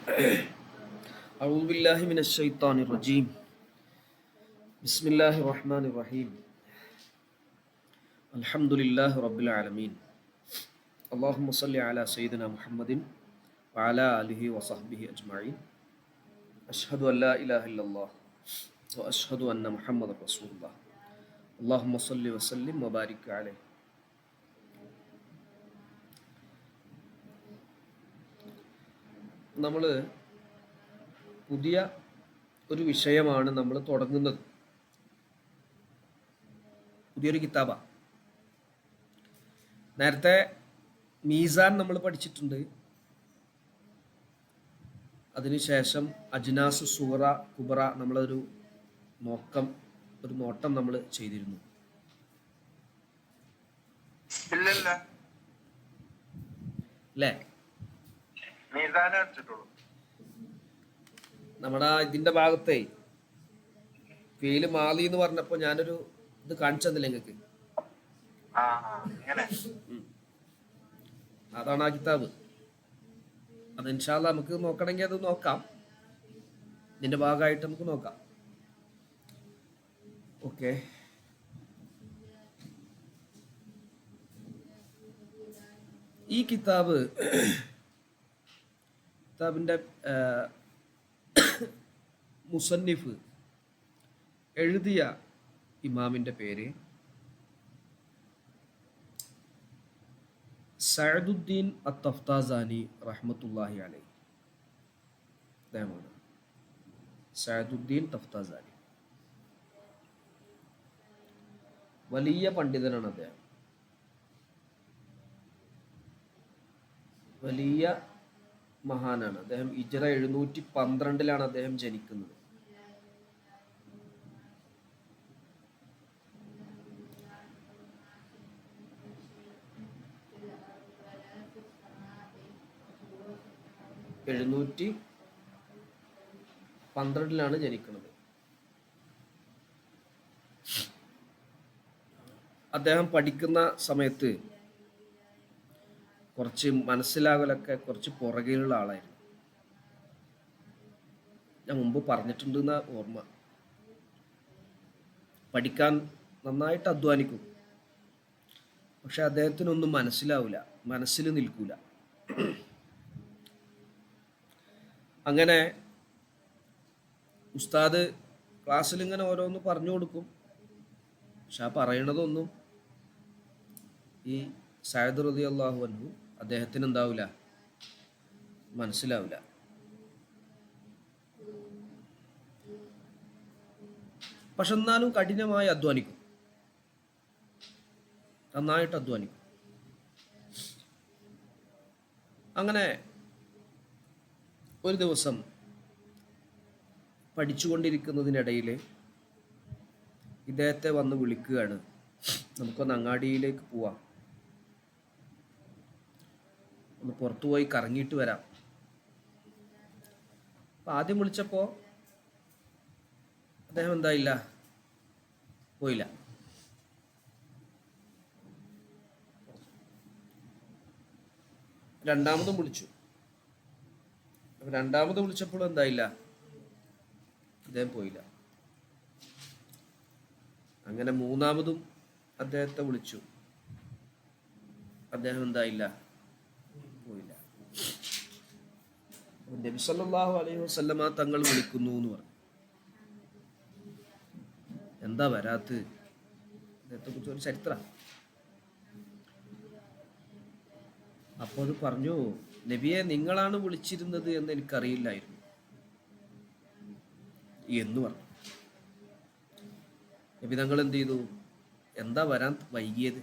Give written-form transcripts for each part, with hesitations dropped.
أعوذ بالله من الشيطان الرجيم بسم الله الرحمن الرحيم الحمد لله رب العالمين اللهم صل على سيدنا محمد وعلى آله وصحبه أجمعين أشهد أن لا إله إلا الله وأشهد أن محمد رسول الله اللهم صل وسلم وبارك عليه. നമ്മൾ പുതിയ ഒരു വിഷയമാണ് നമ്മൾ തുടങ്ങുന്നത്. പുതിയൊരു കിതാബാണ്. നേരത്തെ മീസാൻ നമ്മൾ പഠിച്ചിട്ടുണ്ട്. അതിനുശേഷം അജ്നാസ് സൂറ കുബറ നമ്മളൊരു നോട്ടം നമ്മൾ ചെയ്തിരുന്നു. അല്ലേ? നമ്മുടെ ഇതിന്റെ ഭാഗത്തെ ഫീല് മാലി എന്ന് പറഞ്ഞപ്പോ ഞാനൊരു ഇത് കാണിച്ചു തന്നില്ല നിങ്ങൾക്ക്. അതാണ് ആ കിതാബ്. അത് ഇൻഷാ അല്ലാഹ് നമുക്ക് നോക്കണമെങ്കിൽ അത് നോക്കാം. ഇതിന്റെ ഭാഗമായിട്ട് നമുക്ക് നോക്കാം. ഓക്കെ. ഈ കിതാബിന്റെ മുസന്നിഫ് എഴുതിയ ഇമാമിന്റെ പേര് സഅദുദ്ദീൻ അത്തഫ്താസാനി റഹ്മത്തുള്ളാഹി അലൈഹി. അദ്ദേഹമാണ് സഅദുദ്ദീൻ തഫ്താസാനി. വലിയ പണ്ഡിതനാണ് അദ്ദേഹം. വലിയ മഹാനാണ് അദ്ദേഹം. ഹിജ്റ 712 അദ്ദേഹം ജനിക്കുന്നത്. ജനിക്കുന്നത്. അദ്ദേഹം പഠിക്കുന്ന സമയത്ത് കുറച്ച് മനസ്സിലാകലൊക്കെ കുറച്ച് പുറകിലുള്ള ആളായിരുന്നു. ഞാൻ മുമ്പ് പറഞ്ഞിട്ടുണ്ടെന്ന ഓർമ്മ. പഠിക്കാൻ നന്നായിട്ട് അധ്വാനിക്കും, പക്ഷെ അദ്ദേഹത്തിനൊന്നും മനസ്സിലാവില്ല, മനസ്സിൽ നിൽക്കൂല. അങ്ങനെ ഉസ്താദ് ക്ലാസ്സിൽ ഇങ്ങനെ ഓരോന്ന് പറഞ്ഞു കൊടുക്കും, പക്ഷെ ആ പറയണതൊന്നും ഈ സഅദ് റളിയല്ലാഹു അൻഹു അദ്ദേഹത്തിന് എന്താവില്ല, മനസ്സിലാവില്ല. പക്ഷെ എന്നാലും കഠിനമായി അധ്വാനിക്കും, നന്നായിട്ട് അധ്വാനിക്കും. അങ്ങനെ ഒരു ദിവസം പഠിച്ചുകൊണ്ടിരിക്കുന്നതിനിടയിൽ ഇദ്ദേഹത്തെ വന്ന് വിളിക്കുകയാണ്, നമുക്കൊന്ന് അങ്ങാടിയിലേക്ക് പോവാം, ഒന്ന് പുറത്തുപോയി കറങ്ങിയിട്ട് വരാം. അപ്പം ആദ്യം വിളിച്ചപ്പോൾ അദ്ദേഹം എന്തായില്ല, പോയില്ല. രണ്ടാമതും വിളിച്ചു. രണ്ടാമത് വിളിച്ചപ്പോൾ എന്തായില്ല, അദ്ദേഹം പോയില്ല. അങ്ങനെ മൂന്നാമതും അദ്ദേഹത്തെ വിളിച്ചു. അദ്ദേഹം എന്തായില്ല, പോയില്ല. നബി സല്ലല്ലാഹു അലൈഹി വസല്ലമ തങ്ങൾ വിളിക്കുന്നു എന്ന് പറഞ്ഞു. എന്താ വരാത്ത്? അദ്ദേഹത്തെ കുറിച്ച് ഒരു ചരിത്രം. അപ്പോൾ അത് പറഞ്ഞു, നബിയെ നിങ്ങളാണ് വിളിച്ചിരുന്നത് എന്ന് എനിക്കറിയില്ലായിരുന്നു എന്ന് പറഞ്ഞു. നബി തങ്ങൾ എന്ത് ചെയ്തു? എന്താ വരാൻ വൈകിയത്?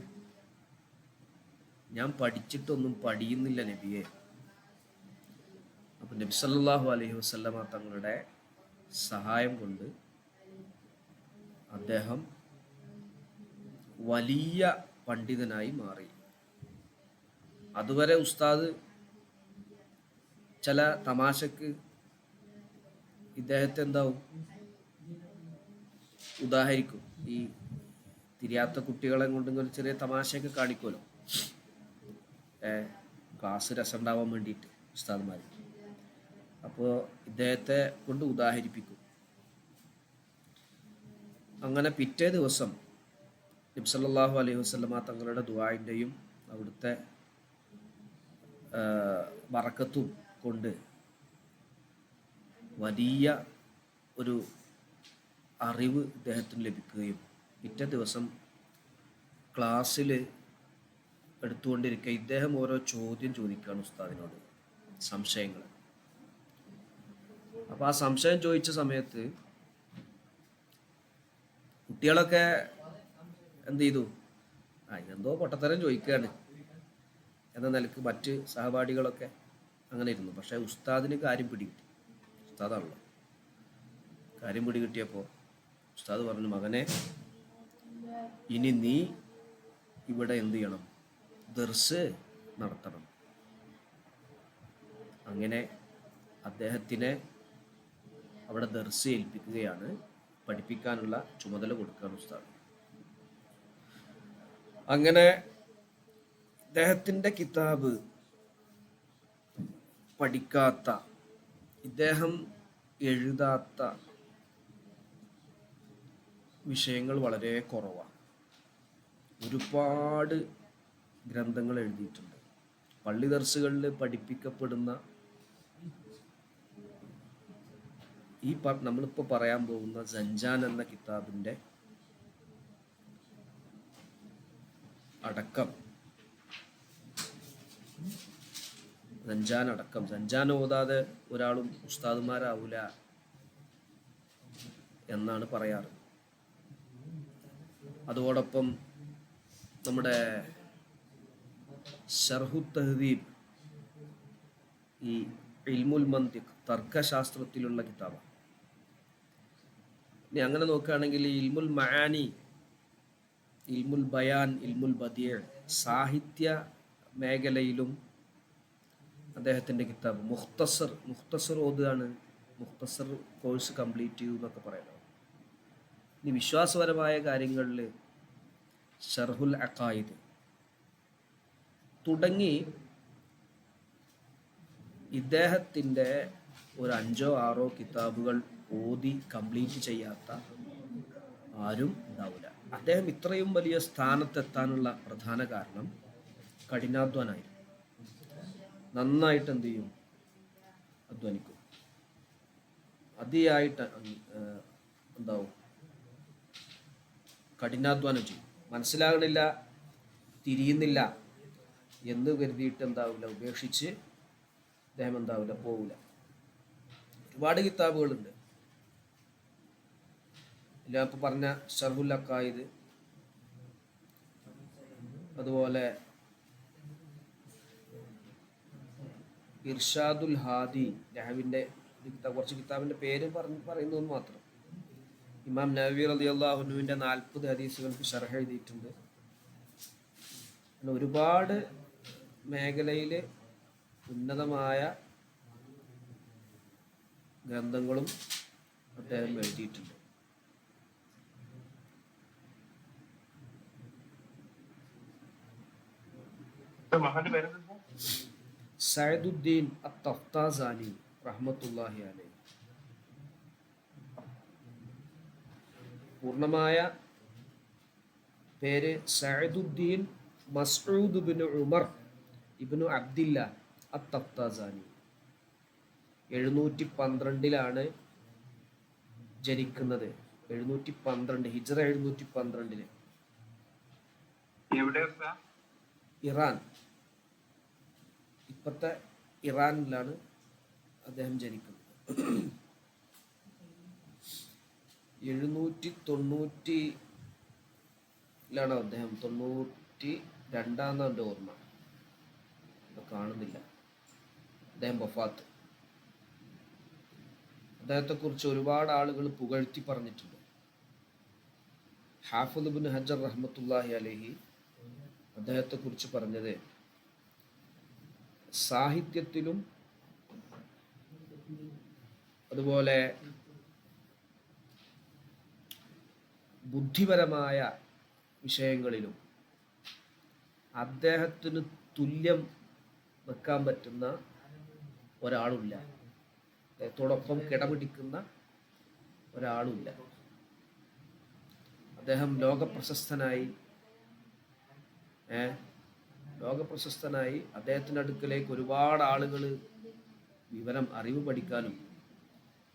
ഞാൻ പഠിച്ചിട്ടൊന്നും പഠിയുന്നില്ല നബിയെ. അപ്പം നബി സല്ലല്ലാഹു അലൈഹി വസല്ലമ തങ്ങളുടെ സഹായം കൊണ്ട് അദ്ദേഹം വലിയ പണ്ഡിതനായി മാറി. അതുവരെ ഉസ്താദ് ചില തമാശക്ക് ഇദ്ദേഹത്തെ എന്താവും, ഉദാഹരിക്കും. ഈ തിരിയാത്ത കുട്ടികളെ കൊണ്ട് ഒരു ചെറിയ തമാശയൊക്കെ കാണിക്കുമല്ലോ, ക്ലാസ് രസം ഉണ്ടാവാൻ വേണ്ടിയിട്ട് ഉസ്താദ്മാർ. അപ്പോൾ ഇദ്ദേഹത്തെ കൊണ്ട് ഉദാഹരിപ്പിക്കും. അങ്ങനെ പിറ്റേ ദിവസം നബി സല്ലല്ലാഹു അലൈഹി വസല്ലമ തങ്ങളുടെ ദുആഇൻ്റെയും അവിടുത്തെ ബറക്കത്തും കൊണ്ട് വലിയ ഒരു അറിവ് ഇദ്ദേഹത്തിന് ലഭിക്കുകയും പിറ്റേ ദിവസം ക്ലാസ്സിൽ എടുത്തുകൊണ്ടിരിക്കുക ഇദ്ദേഹം ഓരോ ചോദ്യം ചോദിക്കുകയാണ് ഉസ്താദിനോട്, സംശയങ്ങൾ. അപ്പോൾ ആ സംശയം ചോദിച്ച സമയത്ത് കുട്ടികളൊക്കെ എന്ത് ചെയ്തു, എന്തോ പൊട്ടത്തരം ചോദിക്കുകയാണ് എന്ന നിലക്ക് മറ്റ് സഹപാഠികളൊക്കെ അങ്ങനെ ഇരുന്നു. പക്ഷേ ഉസ്താദിന് കാര്യം പിടികിട്ടി. ഉസ്താദാണല്ലോ. കാര്യം പിടികിട്ടിയപ്പോൾ ഉസ്താദ് പറഞ്ഞു, മകനെ, ഇനി നീ ഇവിടെ എന്ത് ചെയ്യണം, ദർസ് നടത്തണം. അങ്ങനെ അദ്ദേഹത്തിനെ അവിടെ ദർസ് ഏൽപ്പിക്കുകയാണ്, പഠിപ്പിക്കാനുള്ള ചുമതല കൊടുക്കുകയാണ് ഉസ്താദ്. അങ്ങനെ ഇദ്ദേഹത്തിൻ്റെ കിതാബ് പഠിക്കാത്ത, ഇദ്ദേഹം എഴുതാത്ത വിഷയങ്ങൾ വളരെ കുറവാണ്. ഒരുപാട് ഗ്രന്ഥങ്ങൾ എഴുതിയിട്ടുണ്ട്. പള്ളി ദർസുകളിൽ പഠിപ്പിക്കപ്പെടുന്ന ഈ നമ്മളിപ്പോൾ പറയാൻ പോകുന്ന സഞ്ചാൻ എന്ന കിതാബിൻ്റെ അടക്കം, സഞ്ചാൻ ഓതാതെ ഒരാളും ഉസ്താദുമാരാവൂല എന്നാണ് പറയാറ്. അതോടൊപ്പം നമ്മുടെ ശർഹു തഹ്ദീബ്, ഈ ഇൽമുൽ മന്തിഖ്, തർക്കശാസ്ത്രത്തിലുള്ള കിതാബാണ്. ഇനി അങ്ങനെ നോക്കുകയാണെങ്കിൽ ഇൽമുൽ മആനി, ഇൽമുൽ ബയാൻ, ഇൽമുൽ ബദിയ്, സാഹിത്യ മേഖലയിലും അദ്ദേഹത്തിൻ്റെ കിതാബ്. മുഖ്തസർ ഓതുകയാണ്, മുഖ്തസർ കോഴ്സ് കംപ്ലീറ്റ് ചെയ്തു എന്നൊക്കെ പറയുന്നത്. ഇനി വിശ്വാസപരമായ കാര്യങ്ങളിൽ ഷർഹുൽ അഖായിദ് തുടങ്ങി ഇദ്ദേഹത്തിൻ്റെ ഒരു 5-6 കിതാബുകൾ ഓതി കംപ്ലീറ്റ് ചെയ്യാത്ത ആരും ഉണ്ടാവില്ല. അദ്ദേഹം ഇത്രയും വലിയ സ്ഥാനത്തെത്താനുള്ള പ്രധാന കാരണം കഠിനാധ്വാനായിരുന്നു. നന്നായിട്ട് എന്ത് ചെയ്യും, അധ്വാനിക്കും, അതിയായിട്ട് എന്താവും, കഠിനാധ്വാനം ചെയ്യും. മനസ്സിലാകണില്ല, തിരിയുന്നില്ല എന്ന് കരുതിയിട്ട് എന്താവില്ല, ഉപേക്ഷിച്ച് അദ്ദേഹം എന്താവില്ല, പോവില്ല. ഒരുപാട് കിതാബുകളുണ്ട്. ഞാൻ ഇപ്പോൾ പറഞ്ഞ ഷർഹുൽ അഖായിദ്, അതുപോലെ ഇർഷാദുൽ ഹാദി, നഹവിൻ്റെ കുറച്ച് കിതാബിൻ്റെ പേര് പറയുന്നത് മാത്രം. ഇമാം നവവി റളിയല്ലാഹു അൻഹുവിൻ്റെ 40 ഹദീസുകൾക്ക് ശർഹ് എഴുതിയിട്ടുണ്ട്. ഒരുപാട് മേഖലയിൽ ഉന്നതമായ ഗ്രന്ഥങ്ങളും അദ്ദേഹം എഴുതിയിട്ടുണ്ട്. സഅദുദ്ദീൻ അത്തഫ്താസാനി റഹ്മത്തുള്ളാഹി അലൈഹി. പൂർണ്ണമായ പേര് സഅദുദ്ദീൻ മസ്ഊദ് ഇബ്നു ഉമർ ഇബ്നു അബ്ദില്ല അത്തഫ്താസാനി. 712 ജനിക്കുന്നത്. 712 ഹിജ്റ 712 ഇറാൻ, ഇപ്പോഴത്തെ ഇറാനിലാണ് അദ്ദേഹം ജനിക്കുന്നത്. 790 അദ്ദേഹം, 92 ഓർമ്മ, കാണുന്നില്ല. അദ്ദേഹം വഫാത്ത്. അദ്ദേഹത്തെക്കുറിച്ച് ഒരുപാട് ആളുകൾ പുകഴ്ത്തി പറഞ്ഞിട്ടുണ്ട്. ഹാഫിദ് ഇബ്നു ഹജർ റഹ്മത്തുള്ളാഹി അലൈഹി അദ്ദേഹത്തെക്കുറിച്ച് പറഞ്ഞത്, സാഹിത്യത്തിലും അതുപോലെ ബുദ്ധിപരമായ വിഷയങ്ങളിലും അദ്ദേഹത്തിന് തുല്യം വെക്കാൻ പറ്റുന്ന ഒരാളില്ല അദ്ദേഹത്തോടൊപ്പം കിടപിടിക്കുന്ന ഒരാളുമില്ല. അദ്ദേഹം ലോകപ്രശസ്തനായി അദ്ദേഹത്തിൻ്റെ അടുക്കലേക്ക് ഒരുപാട് ആളുകൾ അറിവ് പഠിക്കാനും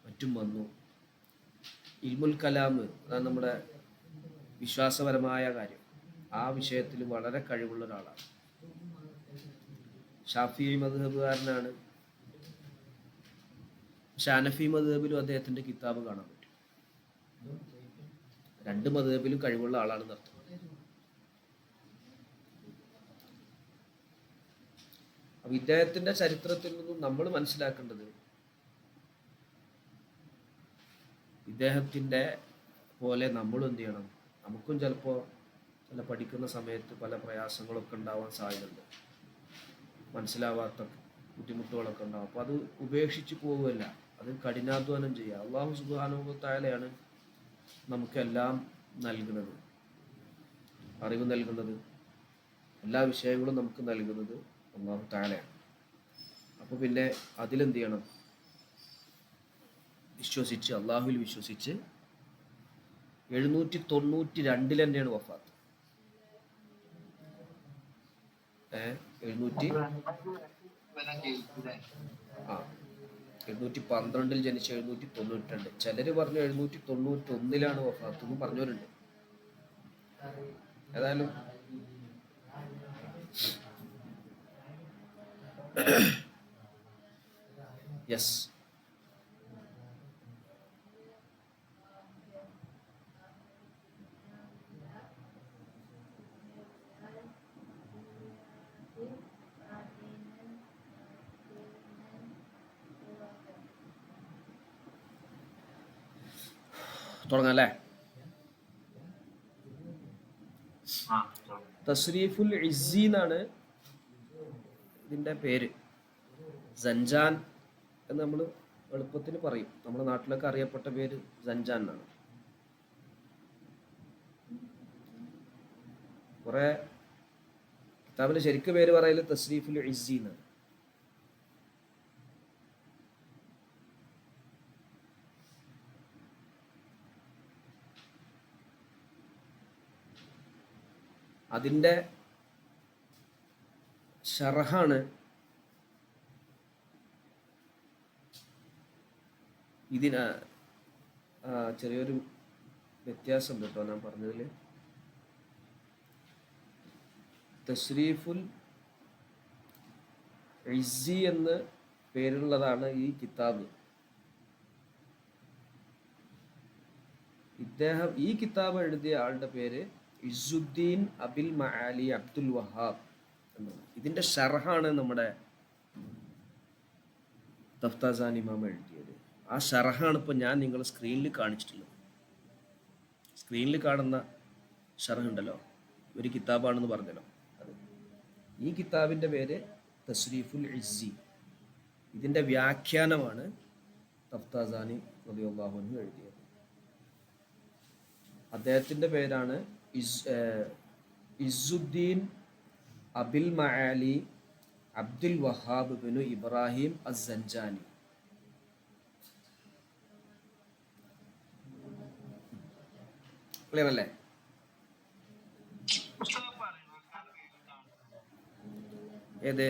മറ്റും വന്നു. ഇൽമുൽ കലാം, അതാണ് നമ്മുടെ വിശ്വാസപരമായ കാര്യം, ആ വിഷയത്തിൽ വളരെ കഴിവുള്ള ഒരാളാണ്. ഷാഫിഈ മദ്ഹബുകാരനാണ്. പക്ഷെ ഹനഫി മദ്ഹബിലും അദ്ദേഹത്തിൻ്റെ കിതാബ് കാണാൻ പറ്റും. രണ്ട് മദ്ഹബിലും കഴിവുള്ള ആളാണെന്ന് അർത്ഥം. അപ്പൊ ഇദ്ദേഹത്തിന്റെ ചരിത്രത്തിൽ നിന്നും നമ്മൾ മനസ്സിലാക്കേണ്ടത്, ഇദ്ദേഹത്തിൻ്റെ പോലെ നമ്മളും എന്ത് ചെയ്യണം. നമുക്കും ചിലപ്പോൾ ചില പഠിക്കുന്ന സമയത്ത് പല പ്രയാസങ്ങളൊക്കെ ഉണ്ടാവാൻ സാധ്യതയുണ്ട്, മനസ്സിലാവാത്ത ബുദ്ധിമുട്ടുകളൊക്കെ ഉണ്ടാവും. അപ്പോൾ അത് ഉപേക്ഷിച്ച് പോവുകയല്ല, അത് കഠിനാധ്വാനം ചെയ്യുക. അള്ളാഹു സുബ്ഹാനഹു വ തആലയാണ് നമുക്കെല്ലാം നൽകുന്നത്, അറിവ് നൽകുന്നത്, എല്ലാ വിഷയങ്ങളും നമുക്ക് നൽകുന്നത് അള്ളാഹു തആലയാണ്. അപ്പോൾ പിന്നെ അതിലെന്ത് ചെയ്യണം, വിശ്വസിച്ച്, അള്ളാഹുവിൽ വിശ്വസിച്ച്. 792 തന്നെയാണ് വഫാത്ത്. 712 ജനിച്ച് 792. ചിലര് പറഞ്ഞു 791 വഫാത്ത് എന്ന് പറഞ്ഞവരുണ്ട്. ഏതായാലും യെസ്, തുടങ്ങാം അല്ലേ. തസ്രീഫുൽ ഇസ്സി എന്നാണ് ഇതിൻ്റെ പേര്. സഞ്ചാൻ എന്ന് നമ്മൾ എളുപ്പത്തിന് പറയും. നമ്മുടെ നാട്ടിലൊക്കെ അറിയപ്പെട്ട പേര് സഞ്ചാൻ എന്നാണ്. കുറെ കിതാബിന്റെ ശരിക്കും പേര് പറയല് തസ്രീഫുൽ ഇസ്സി എന്നാണ്. അതിൻ്റെ ഷർഹാണ് ഇതിന്. ചെറിയൊരു വ്യത്യാസം കേട്ടോ ഞാൻ പറഞ്ഞതിൽ. തസ്രീഫുൽ ഇസ്സി എന്ന് പേരുള്ളതാണ് ഈ കിതാബ്. ഈ കിതാബ് എഴുതിയ ആളുടെ പേര് ഇസ്സുദ്ദീൻ അബിൽ മആലി അബ്ദുൽ വഹാബ് എന്നാണ്. ഇതിൻ്റെ ഷർഹാണ് നമ്മുടെ തഫ്താസാനി ഇമാം എഴുതിയത്. ആ ഷർഹാണ് ഇപ്പോൾ ഞാൻ നിങ്ങൾ സ്ക്രീനിൽ കാണിച്ചിട്ടുള്ളത്. സ്ക്രീനിൽ കാണുന്ന ഷർഹ് ഉണ്ടല്ലോ, ഒരു കിതാബാണെന്ന് പറഞ്ഞല്ലോ, അത് ഈ കിതാബിൻ്റെ പേര് തസ്രീഫുൽ ഇസ്സി. ഇതിൻ്റെ വ്യാഖ്യാനമാണ് തഫ്താസാനി റളിയല്ലാഹു അൻഹു എഴുതിയത്. അദ്ദേഹത്തിൻ്റെ പേരാണ് ഇസ്സുദ്ദീൻ അബിൽ മആലി അബ്ദുൽ വഹാബ് ബിനു ഇബ്രാഹിം അസ്സഞ്ചാനി. ക്ലിയർ അല്ലേ? ഏത്?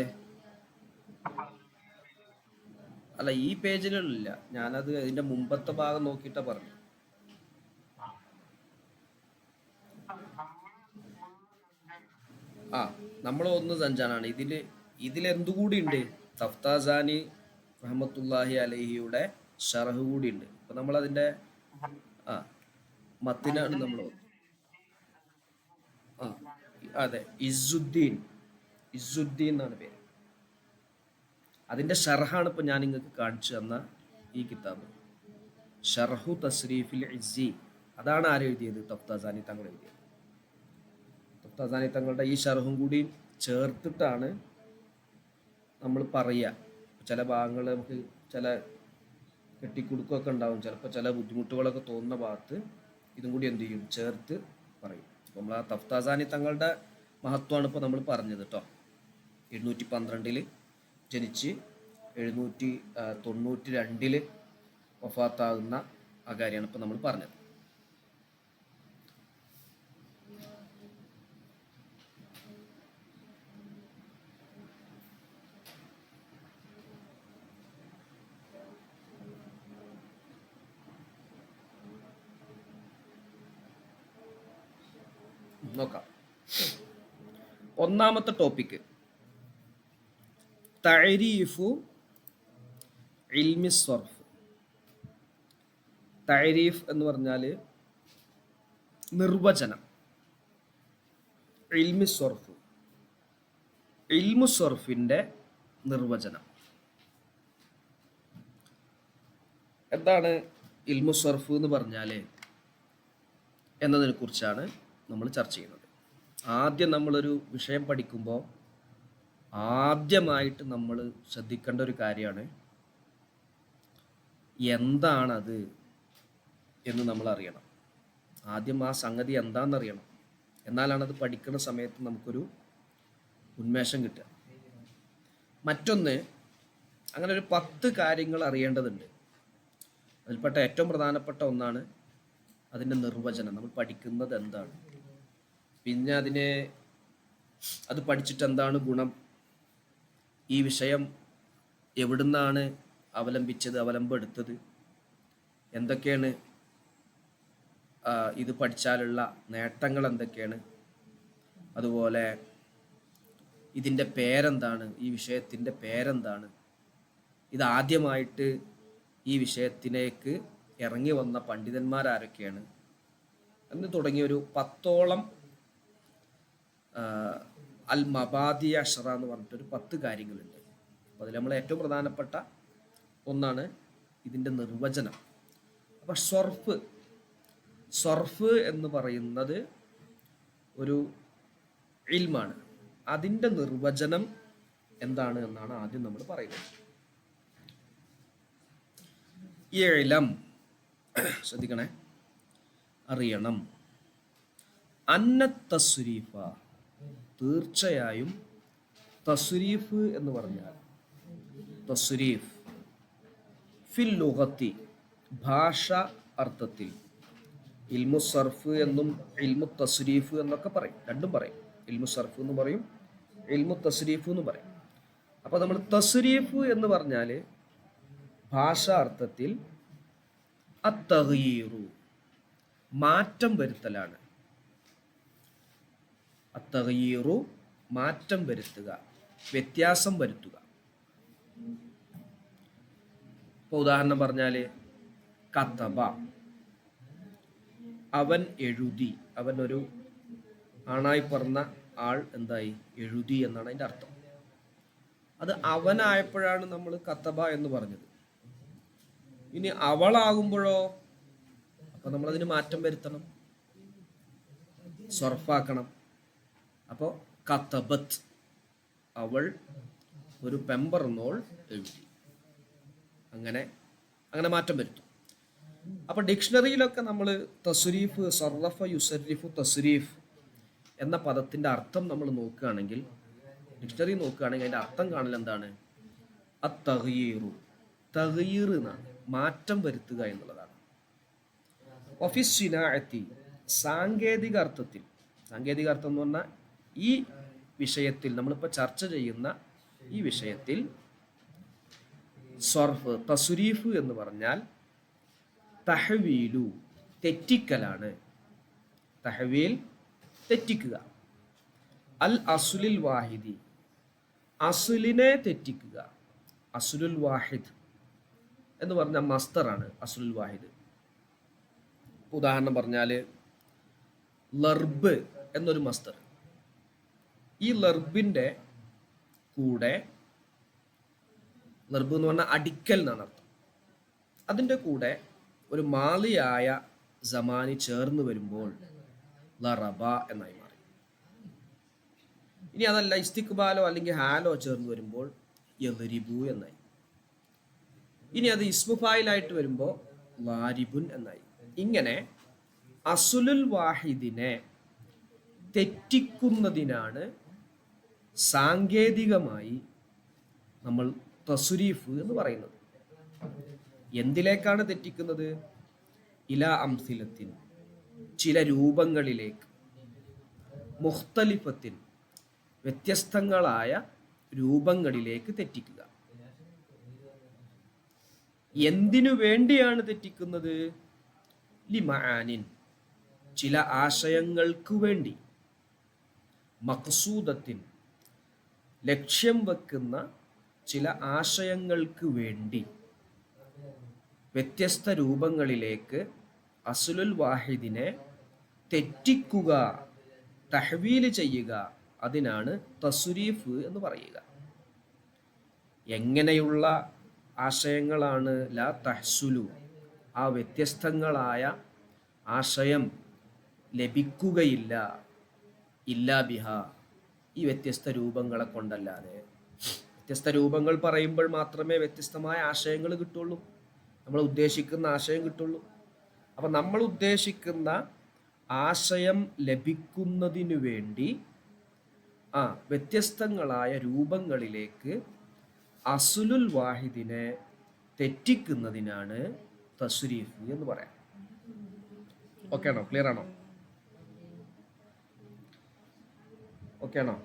അല്ല, ഈ പേജിലുള്ള, ഞാനത് ഇതിന്റെ മുമ്പത്തെ ഭാഗം നോക്കിയിട്ടാ പറഞ്ഞു. നമ്മൾ ഒന്ന് സഞ്ചാനാണ്. ഇതിലെന്തുകൂടി ഉണ്ട്? തഫ്താസാനി റഹ്മത്തുള്ളാഹി അലൈഹിയുടെ ഷറഹ് കൂടി ഉണ്ട്. അപ്പൊ നമ്മൾ അതിന്റെ മത്തിനാണ് നമ്മൾ. അതെ, ഇസ്സുദ്ദീൻ എന്നാണ് പേര്. അതിന്റെ ഷർഹാണ് ഇപ്പൊ ഞാൻ നിങ്ങൾക്ക് കാണിച്ചു തന്ന ഈ കിതാബ്, ഷർഹു തസ്രീഫിൽ ഇസ്സി. അതാണ് ആരെഴുതിയത്? തഫ്താസാനി തങ്ങൾ എഴുതിയത്. തഫ്താസാനി തങ്ങളുടെ ഈ ഷർഹും കൂടി ചേർത്തിട്ടാണ് നമ്മൾ പറയുക. ചില ഭാഗങ്ങൾ നമുക്ക് ചില കെട്ടിക്കുടുക്കൊക്കെ ഉണ്ടാവും, ചിലപ്പോൾ ചില ബുദ്ധിമുട്ടുകളൊക്കെ തോന്നുന്ന ഭാഗത്ത് ഇതും കൂടി എന്ത് ചെയ്യും? ചേർത്ത് പറയും. അപ്പോൾ നമ്മൾ ആ തഫ്താസാനി തങ്ങളുടെ മഹത്വമാണ് ഇപ്പോൾ നമ്മൾ പറഞ്ഞത് കേട്ടോ. 712 ജനിച്ച് 792 വഫാത്താകുന്ന ആ കാര്യമാണ് ഇപ്പം നമ്മൾ പറഞ്ഞത്. നോക്കാം. ഒന്നാമത്തെ ടോപ്പിക്ക് തഅരീഫു ഇൽമി സർഫ്. തഅരീഫ് എന്ന് പറഞ്ഞാൽ നിർവചനം. ഇൽമി സർഫ്, ഇൽമു സർഫിൻ്റെ നിർവചനം. എന്താണ് ഇൽമു സർഫ് എന്ന് പറഞ്ഞാൽ എന്നതിനെ കുറിച്ചാണ് നമ്മൾ ചർച്ച ചെയ്യുന്നത്. ആദ്യം നമ്മളൊരു വിഷയം പഠിക്കുമ്പോൾ ആദ്യമായിട്ട് നമ്മൾ ശ്രദ്ധിക്കേണ്ട ഒരു കാര്യമാണ് എന്താണത് എന്ന് നമ്മൾ അറിയണം. ആദ്യം ആ സംഗതി എന്താണെന്നറിയണം. എന്നാലാണ് അത് പഠിക്കുന്ന സമയത്ത് നമുക്കൊരു ഉന്മേഷം കിട്ടുക. മറ്റൊന്ന്, അങ്ങനെ ഒരു 10 കാര്യങ്ങൾ അറിയേണ്ടതുണ്ട്. അതിൽപ്പെട്ട ഏറ്റവും പ്രധാനപ്പെട്ട ഒന്നാണ് അതിൻ്റെ നിർവചനം. നമ്മൾ പഠിക്കുന്നത് എന്താണ്, പിന്നെ അത് പഠിച്ചിട്ട് എന്താണ് ഗുണം, ഈ വിഷയം എവിടുന്നാണ് അവലംബം എടുത്തത്, എന്തൊക്കെയാണ് ഇത് പഠിച്ചാലുള്ള നേട്ടങ്ങൾ എന്തൊക്കെയാണ്, അതുപോലെ ഇതിൻ്റെ പേരെന്താണ്, ഈ വിഷയത്തിൻ്റെ പേരെന്താണ്, ഇത് ആദ്യമായിട്ട് ഈ വിഷയത്തിലേക്ക് ഇറങ്ങി വന്ന പണ്ഡിതന്മാരാരൊക്കെയാണ് എന്ന് തുടങ്ങിയ ഒരു 10ഓളം അൽ മബാദി അഷ്റ എന്ന് പറഞ്ഞിട്ടൊരു 10 കാര്യങ്ങളുണ്ട്. അപ്പോൾ അതിൽ നമ്മൾ ഏറ്റവും പ്രധാനപ്പെട്ട ഒന്നാണ് ഇതിൻ്റെ നിർവചനം. അപ്പോൾ സർഫ് എന്ന് പറയുന്നത് ഒരു ഇൽമാണ്. അതിൻ്റെ നിർവചനം എന്താണ് എന്നാണ് ആദ്യം നമ്മൾ പറയുന്നത്. ഇൽം, ശ്രദ്ധിക്കണേ, അറിയണം. അന്ന തസ്രീഫ, തീർച്ചയായും തസ്രീഫ് എന്ന് പറഞ്ഞാൽ, തസ്രീഫ് ഫിൽ ലുഗത്തി, ഭാഷ അർത്ഥത്തിൽ, ഇൽമു സർഫ് എന്നും ഇൽമു തസ്രീഫ് എന്നൊക്കെ പറയും, രണ്ടും പറയും. ഇൽമു സർഫ് എന്ന് പറയും, ഇൽമു തസ്രീഫ് എന്ന് പറയും. അപ്പോൾ നമ്മൾ തസ്രീഫ് എന്ന് പറഞ്ഞാൽ ഭാഷാ അർത്ഥത്തിൽ അത്തഗീറു, മാറ്റം വരുത്തലാണ്. അത്തഗീറു, മാറ്റം വരുത്തുക, വ്യത്യാസം വരുത്തുക. ഇപ്പോൾ ഉദാഹരണം പറഞ്ഞാൽ കതബ, അവൻ എഴുതി. അവൻ ഒരു ആണായി പറഞ്ഞ ആൾ എന്തായി, എഴുതി എന്നാണ് അതിൻ്റെ അർത്ഥം. അത് അവനായപ്പോഴാണ് നമ്മൾ കതബ എന്ന് പറഞ്ഞത്. ഇനി അവളാകുമ്പോഴോ, അപ്പോൾ നമ്മളതിന് മാറ്റം വരുത്തണം, സർഫാക്കണം. അപ്പോൾ കതബത്ത്, അവൾ ഒരു പെമ്പറന്നോൾ എഴുതി. അങ്ങനെ മാറ്റം വരുത്തും. അപ്പോൾ ഡിക്ഷണറിയിലൊക്കെ നമ്മൾ തസ്രീഫ്, സർറഫ യുസരിഫു തസ്രീഫ് എന്ന പദത്തിൻ്റെ അർത്ഥം നമ്മൾ നോക്കുകയാണെങ്കിൽ, ഡിക്ഷണറി നോക്കുകയാണെങ്കിൽ അതിൻ്റെ അർത്ഥം കാണൽ എന്താണ്? അത്തഗീറു, തഗീർ എന്നാണ്, മാറ്റം വരുത്തുക എന്നുള്ളതാണ്. ഒഫിസിനാഅത്തി, സാങ്കേതിക അർത്ഥത്തിൽ, സാങ്കേതിക അർത്ഥം എന്ന് പറഞ്ഞാൽ ഈ വിഷയത്തിൽ, നമ്മളിപ്പോൾ ചർച്ച ചെയ്യുന്ന ഈ വിഷയത്തിൽ സർഫ്, തസ്രീഫ് എന്ന് പറഞ്ഞാൽ തഹ്വീലു, തെറ്റിക്കലാണ്. തഹ്വീൽ, തെറ്റിക്കുക. അൽ അസുലിൽ വാഹിദി, അസുലിനെ തെറ്റിക്കുക. അസുലുൽ വാഹിദ് എന്ന് പറഞ്ഞാൽ മസ്തറാണ് അസുലുൽ വാഹിദ്. ഉദാഹരണം പറഞ്ഞാൽ ലർബ് എന്നൊരു മസ്തർ. ഈ ലർബിൻ്റെ കൂടെ, ലർബ് എന്ന് പറഞ്ഞാൽ അടിക്കൽ എന്നാണ് അർത്ഥം. അതിൻ്റെ കൂടെ ഒരു മാലിയായ സമാനി ചേർന്ന് വരുമ്പോൾ ലറബ എന്നായി മാറി. ഇനി അതല്ല, ഇസ്തിക്ബാലോ അല്ലെങ്കിൽ ഹാലോ ചേർന്ന് വരുമ്പോൾ യദ്രിബു എന്നായി. ഇനി അത് ഇസ്മുഫായിലായിട്ട് വരുമ്പോൾ വാരിബുൻ എന്നായി. ഇങ്ങനെ അസുലുൽ വാഹിദിനെ തെറ്റിക്കുന്നതിനാണ് സാങ്കേതികമായി നമ്മൾ തസ്രീഫ് എന്ന് പറയുന്നത്. എന്തിലേക്കാണ് തെറ്റിക്കുന്നത്? ഇലാ അംസിലത്തിൻ, ചില രൂപങ്ങളിലേക്ക്, മുഖ്തലിഫത്തിൻ, വ്യത്യസ്തങ്ങളായ രൂപങ്ങളിലേക്ക് തെറ്റിക്കുക. എന്തിനു വേണ്ടിയാണ് തെറ്റിക്കുന്നത്? ലിമആനിൻ, ചില ആശയങ്ങൾക്ക് വേണ്ടി, മഖ്സൂദത്തിൻ, ലക്ഷ്യം വെക്കുന്ന ചില ആശയങ്ങൾക്ക് വേണ്ടി വ്യത്യസ്ത രൂപങ്ങളിലേക്ക് അസ്ലുൽ വാഹിദിനെ തെറ്റിക്കുക, തഹ്വീല് ചെയ്യുക. അതിനാണ് തസ്രീഫ് എന്ന് പറയുക. എങ്ങനെയുള്ള ആശയങ്ങളാണ്? ലാ തഹ്സുലു, ആ വ്യത്യസ്തങ്ങളായ ആശയം ലഭിക്കുകയില്ല, ഇല്ലാ ബിഹ, ഈ വ്യത്യസ്ത രൂപങ്ങളെ കൊണ്ടല്ലാതെ. വ്യത്യസ്ത രൂപങ്ങൾ പറയുമ്പോൾ മാത്രമേ വ്യത്യസ്തമായ ആശയങ്ങൾ കിട്ടുള്ളൂ, നമ്മൾ ഉദ്ദേശിക്കുന്ന ആശയം കിട്ടുള്ളൂ. അപ്പം നമ്മൾ ഉദ്ദേശിക്കുന്ന ആശയം ലഭിക്കുന്നതിനു വേണ്ടി വ്യത്യസ്തങ്ങളായ രൂപങ്ങളിലേക്ക് അസ്ലുൽ വാഹിദിനെ തെറ്റിക്കുന്നതിനാണ് തസ്രീഫ് എന്ന് പറയാം. ഓക്കെ ആണോ? ക്ലിയർ ആണോ? ഓക്കെ ആണോ?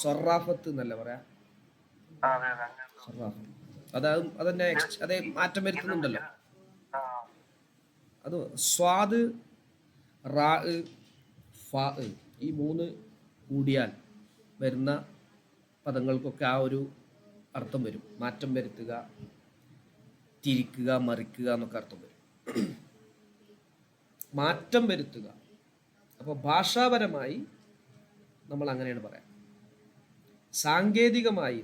സൊറാഫത്ത് എന്നല്ല പറയാ, അതന്നെ. അതേ മാറ്റം വരുത്തുന്നുണ്ടല്ലോ. അത് സ്വാദ്, റാ, ഫാ, ഈ മൂന്ന് കൂടിയാൽ വരുന്ന പദങ്ങൾക്കൊക്കെ ആ ഒരു അർത്ഥം വരും. മാറ്റം വരുത്തുക, തിരിക്കുക, മറിക്കുക എന്നൊക്കെ അർത്ഥം വരും. മാറ്റം വരുത്തുക. അപ്പോൾ ഭാഷാപരമായി നമ്മൾ അങ്ങനെയാണ് പറയാം. സാങ്കേതികമായി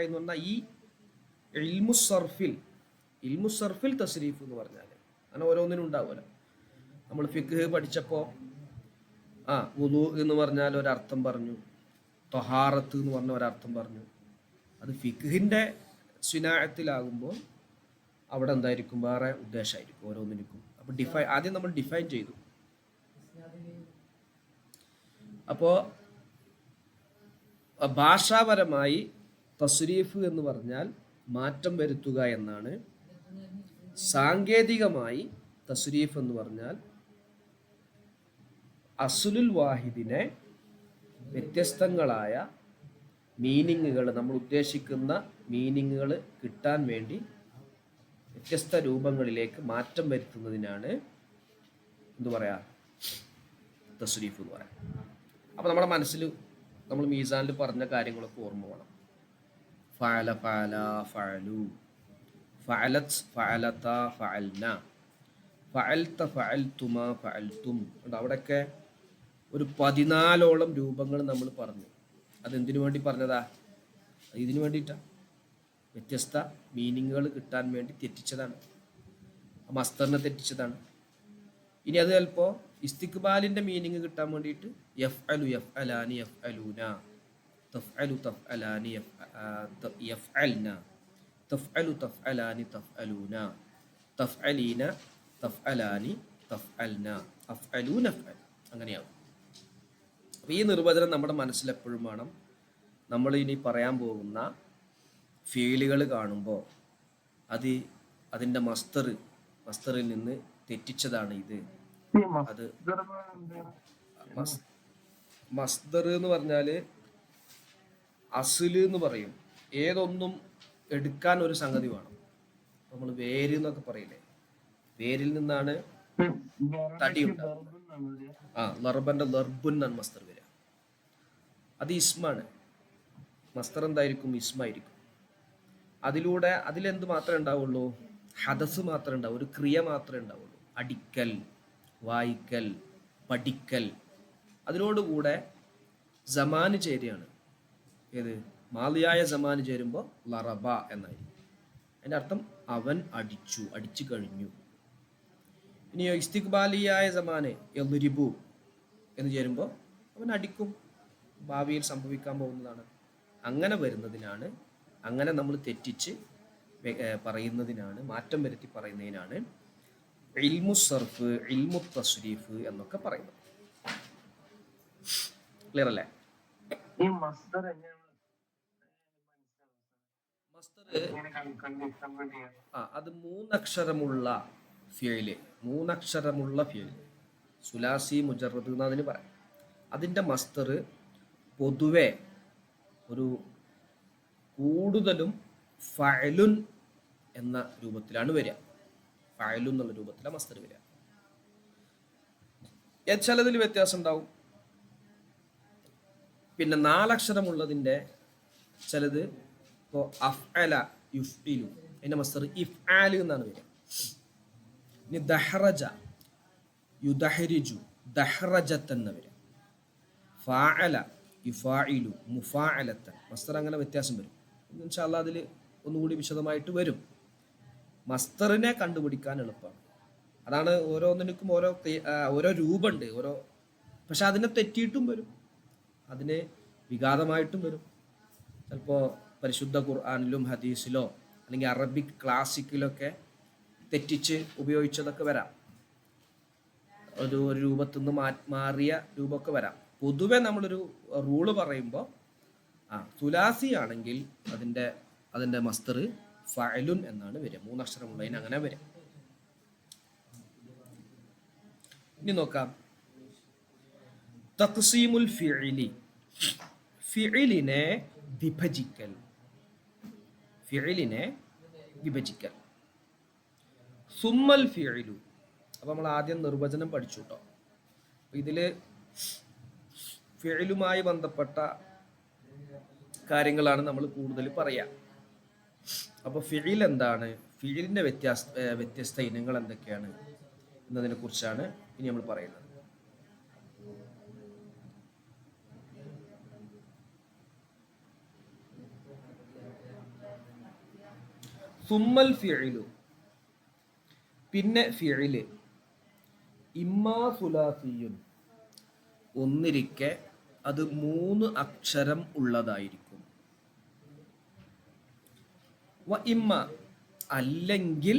എന്ന് പറഞ്ഞാൽ ഈ ഇൽമു സർഫിൽ തസ്രീഫ് എന്ന് പറഞ്ഞാൽ അങ്ങനെ ഓരോന്നിനും ഉണ്ടാവുമല്ലോ. നമ്മൾ ഫിഖ് പഠിച്ചപ്പോൾ വുളു എന്ന് പറഞ്ഞാൽ ഒരർത്ഥം പറഞ്ഞു, ത്വഹാറത്ത് എന്ന് പറഞ്ഞ ഒരർത്ഥം പറഞ്ഞു. അത് ഫിഖിൻ്റെ സിനാഅത്തിലാകുമ്പോൾ അവിടെ എന്തായിരിക്കും? വേറെ ഉദ്ദേശമായിരിക്കും ഓരോന്നിനും. അപ്പോൾ ആദ്യം നമ്മൾ ഡിഫൈൻ ചെയ്തു. അപ്പോൾ ഭാഷാപരമായി തസ്രീഫ് എന്ന് പറഞ്ഞാൽ മാറ്റം വരുത്തുക എന്നാണ്. സാങ്കേതികമായി തസ്രീഫ് എന്ന് പറഞ്ഞാൽ അസ്ലുൽ വാഹിദിനെ വ്യത്യസ്തങ്ങളായ മീനിങ്ങുകൾ, നമ്മൾ ഉദ്ദേശിക്കുന്ന മീനിങ്ങുകൾ കിട്ടാൻ വേണ്ടി വ്യത്യസ്ത രൂപങ്ങളിലേക്ക് മാറ്റം വരുത്തുന്നതിനാണ് എന്തു പറയാ? തസ്രീഫ് എന്ന് പറയാം. അപ്പോൾ നമ്മുടെ മനസ്സിൽ നമ്മൾ മീസാനിൽ പറഞ്ഞ കാര്യങ്ങളൊക്കെ ഓർമ്മ വേണം. ഫഅല, ഫഅല, ഫഅലു, ഫഅലത്, ഫഅലത, ഫഅൽന, ഫഅൽത, ഫഅൽതുമ, ഫഅൽതും. അവിടെയൊക്കെ ഒരു 14ഓളം രൂപങ്ങൾ നമ്മൾ പറഞ്ഞു. അതെന്തിനു വേണ്ടി പറഞ്ഞതാ? ഇതിനു വേണ്ടിയിട്ടാണ്. വ്യത്യസ്ത മീനിങ്ങുകൾ കിട്ടാൻ വേണ്ടി തെറ്റിച്ചതാണ്, മസ്തറിനെ തെറ്റിച്ചതാണ്. ഇനി അത് ചിലപ്പോൾ ഇസ്തിഖ്ബാലിൻ്റെ മീനിങ് കിട്ടാൻ വേണ്ടിയിട്ട് യഫ്അലു, യഫ്അലാനി, യഫ്അലൂന, തഫ്അലു, തഫ്അലാനി, യഫ്അൽന, തഫ്അലു, തഫ്അലാനി, തഫ്അലൂന, തഫ്അലീന, തഫ്അലാനി, തഫ്അൽന, അഫ്അലൂന, അഫ്അൽ, അങ്ങനെയാവും. അപ്പോൾ ഈ നിർവചനം നമ്മുടെ മനസ്സിലെപ്പോഴും വേണം. നമ്മൾ ഇനി പറയാൻ പോകുന്ന ഫീലുകൾ കാണുമ്പോൾ അതിൻ്റെ മസ്തറിൽ നിന്ന് തെറ്റിച്ചതാണ് ഇത്. അത് മസ്ദർ എന്ന് പറഞ്ഞാൽ അസ്ല് എന്ന് പറയും. ഏതൊന്നും എടുക്കാൻ ഒരു സംഗതി വേണം. നമ്മൾ വേര് എന്നൊക്കെ പറയില്ലേ, വേരിൽ നിന്നാണ് തടി ഉണ്ടാകുന്നത്. ലർബന്റെ ലർബുൻ എന്നാണ് മസ്തർ വരിക. അത് ഇസ്മാണ്. മസ്തർ എന്തായിരിക്കും? ഇസ്മായിരിക്കും. അതിലെന്ത് മാത്രമേ ഉണ്ടാവുള്ളൂ? ഹദസ് മാത്രമേ ഉണ്ടാവൂ, ഒരു ക്രിയ മാത്രമേ ഉണ്ടാവുള്ളൂ. അടിക്കൽ, വായിക്കൽ, പഠിക്കൽ. അതിനോടുകൂടെ സമാന് ചേരുകയാണ്. ഏത്? മാലിയായ സമാന് ചേരുമ്പോൾ ലറബ എന്നായിരിക്കും. അതിൻ്റെ അർത്ഥം അവൻ അടിച്ചു, അടിച്ചു കഴിഞ്ഞു. ഇനിയോ ഇസ്തിഖ്ബാലിയായ സമാന് യദ്രിബു എന്ന് ചേരുമ്പോൾ അവൻ അടിക്കും, ഭാവിയിൽ സംഭവിക്കാൻ പോകുന്നതാണ്. അങ്ങനെ വരുന്നതിനാണ്, അങ്ങനെ നമ്മൾ തെറ്റിച്ച് പറയുന്നതിനാണ്, മാറ്റം വരുത്തി പറയുന്നതിനാണ് ഇൽമു സർഫ്, ഇൽമു തസ്രീഫ് എന്നൊക്കെ പറയുന്നത്. ക്ലിയർ അല്ലേ? മസ്തർ അത് മൂന്നക്ഷരമുള്ള ഫിയല്, സുലാസി മുജറദ് എന്ന് അതിന് പറയാം. അതിൻ്റെ മസ്തർ പൊതുവെ ഒരു കൂടുതലും ഫഅലുൻ എന്ന രൂപത്തിലാണ് വരിക. ഫഅലുൻ എന്നുള്ള രൂപത്തിലാണ് മസ്തർ വരിക. ചിലതിൽ വ്യത്യാസം ഉണ്ടാവും. പിന്നെ നാലക്ഷരമുള്ളതിൻ്റെ ചിലത് ഇപ്പോൾ അഫ്അല യുഫ്ഇലു, അതിൻ്റെ മസ്തർ ഇഫ്ആൽ എന്നാണ് വരിക. ഇനി ദഹ്റജ യുദഹ്രിജു, ദഹ്റജത്ത് എന്ന് വരിക. ഫാഅല യുഫാഇലു, മുഫാഅലത്തൻ. മസ്തർ അങ്ങനെ വ്യത്യാസം വരും. ഇൻഷാ അല്ലാഹ് അതിൽ ഒന്നുകൂടി വിശദമായിട്ട് വരും. മസ്തറിനെ കണ്ടുപിടിക്കാൻ എളുപ്പമാണ്. അതാണ് ഓരോന്നിനും ഓരോ രൂപമുണ്ട്, പക്ഷെ അതിനെ തെറ്റിയിട്ടും വരും, അതിനെ വിഘാതമായിട്ടും വരും. ചിലപ്പോൾ പരിശുദ്ധ ഖുർആനിലും ഹദീസിലോ അല്ലെങ്കിൽ അറബിക് ക്ലാസിക്കിലൊക്കെ തെറ്റിച്ച് ഉപയോഗിച്ചതൊക്കെ വരാം. ഒരു രൂപത്തിൽ നിന്ന് മാറിയ രൂപമൊക്കെ വരാം. പൊതുവെ നമ്മളൊരു റൂള് പറയുമ്പോൾ തുലാസി ആണെങ്കിൽ അതിൻ്റെ മസ്തർ ഫഅലുൻ എന്നാണ് വരിക. മൂന്നക്ഷരമുള്ളതിന് അങ്ങനെ വരിക. ഇനി നോക്കാം തഖ്സീമുൽ ഫിഇലി, ഫിഇലിനെ വിഭജിക്കൽ. സുമ്മൽ ഫിഇലു. അപ്പോൾ നമ്മൾ ആദ്യം നിർവചനം പഠിച്ചു കേട്ടോ. ഇതിൽ ഫിഇലുമായി ബന്ധപ്പെട്ട കാര്യങ്ങളാണ് നമ്മൾ കൂടുതൽ പറയാം. അപ്പോൾ ഫിഇൽ എന്താണ്, ഫിഇലിൻ്റെ വ്യത്യസ്ത ഇനങ്ങൾ എന്തൊക്കെയാണ് എന്നതിനെ കുറിച്ചാണ് ഇനി നമ്മൾ പറയുന്നത്. സുമ്മൽ ഫിഇലു, പിന്നെ ഫിഇല് ഇമ്മാ സുലാസിയുൻ, ഒന്നിരിക്കെ അത് 3 അക്ഷരം ഉള്ളതായിരിക്കും. വ ഇമ്മ, അല്ലെങ്കിൽ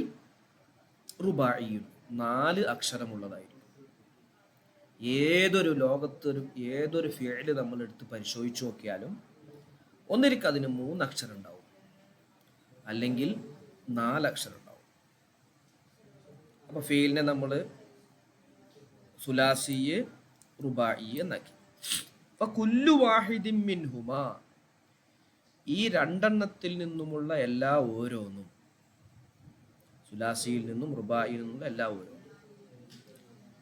റുബായിയുൻ, 4 അക്ഷരമുള്ളതായിരിക്കും. ഏതൊരു ഫിഇല് നമ്മൾ എടുത്ത് പരിശോധിച്ച് നോക്കിയാലും ഒന്നിരിക്കെ അതിന് 3 അക്ഷരം ഉണ്ടാവും, അല്ലെങ്കിൽ 4 അക്ഷരം ഉണ്ടാവും. അപ്പോൾ ഫീലിനെ നമ്മൾ സുലാസിയെ റുബായി എന്നാക്കി. ഫകുല്ലു വാഹിദിൻ മിൻഹുമാ, ഈ 2 നിന്നുമുള്ള എല്ലാ ഓരോന്നും, സുലാസിയിൽ നിന്നും റുബായിൽ നിന്നുള്ള എല്ലാ ഓരോന്നും,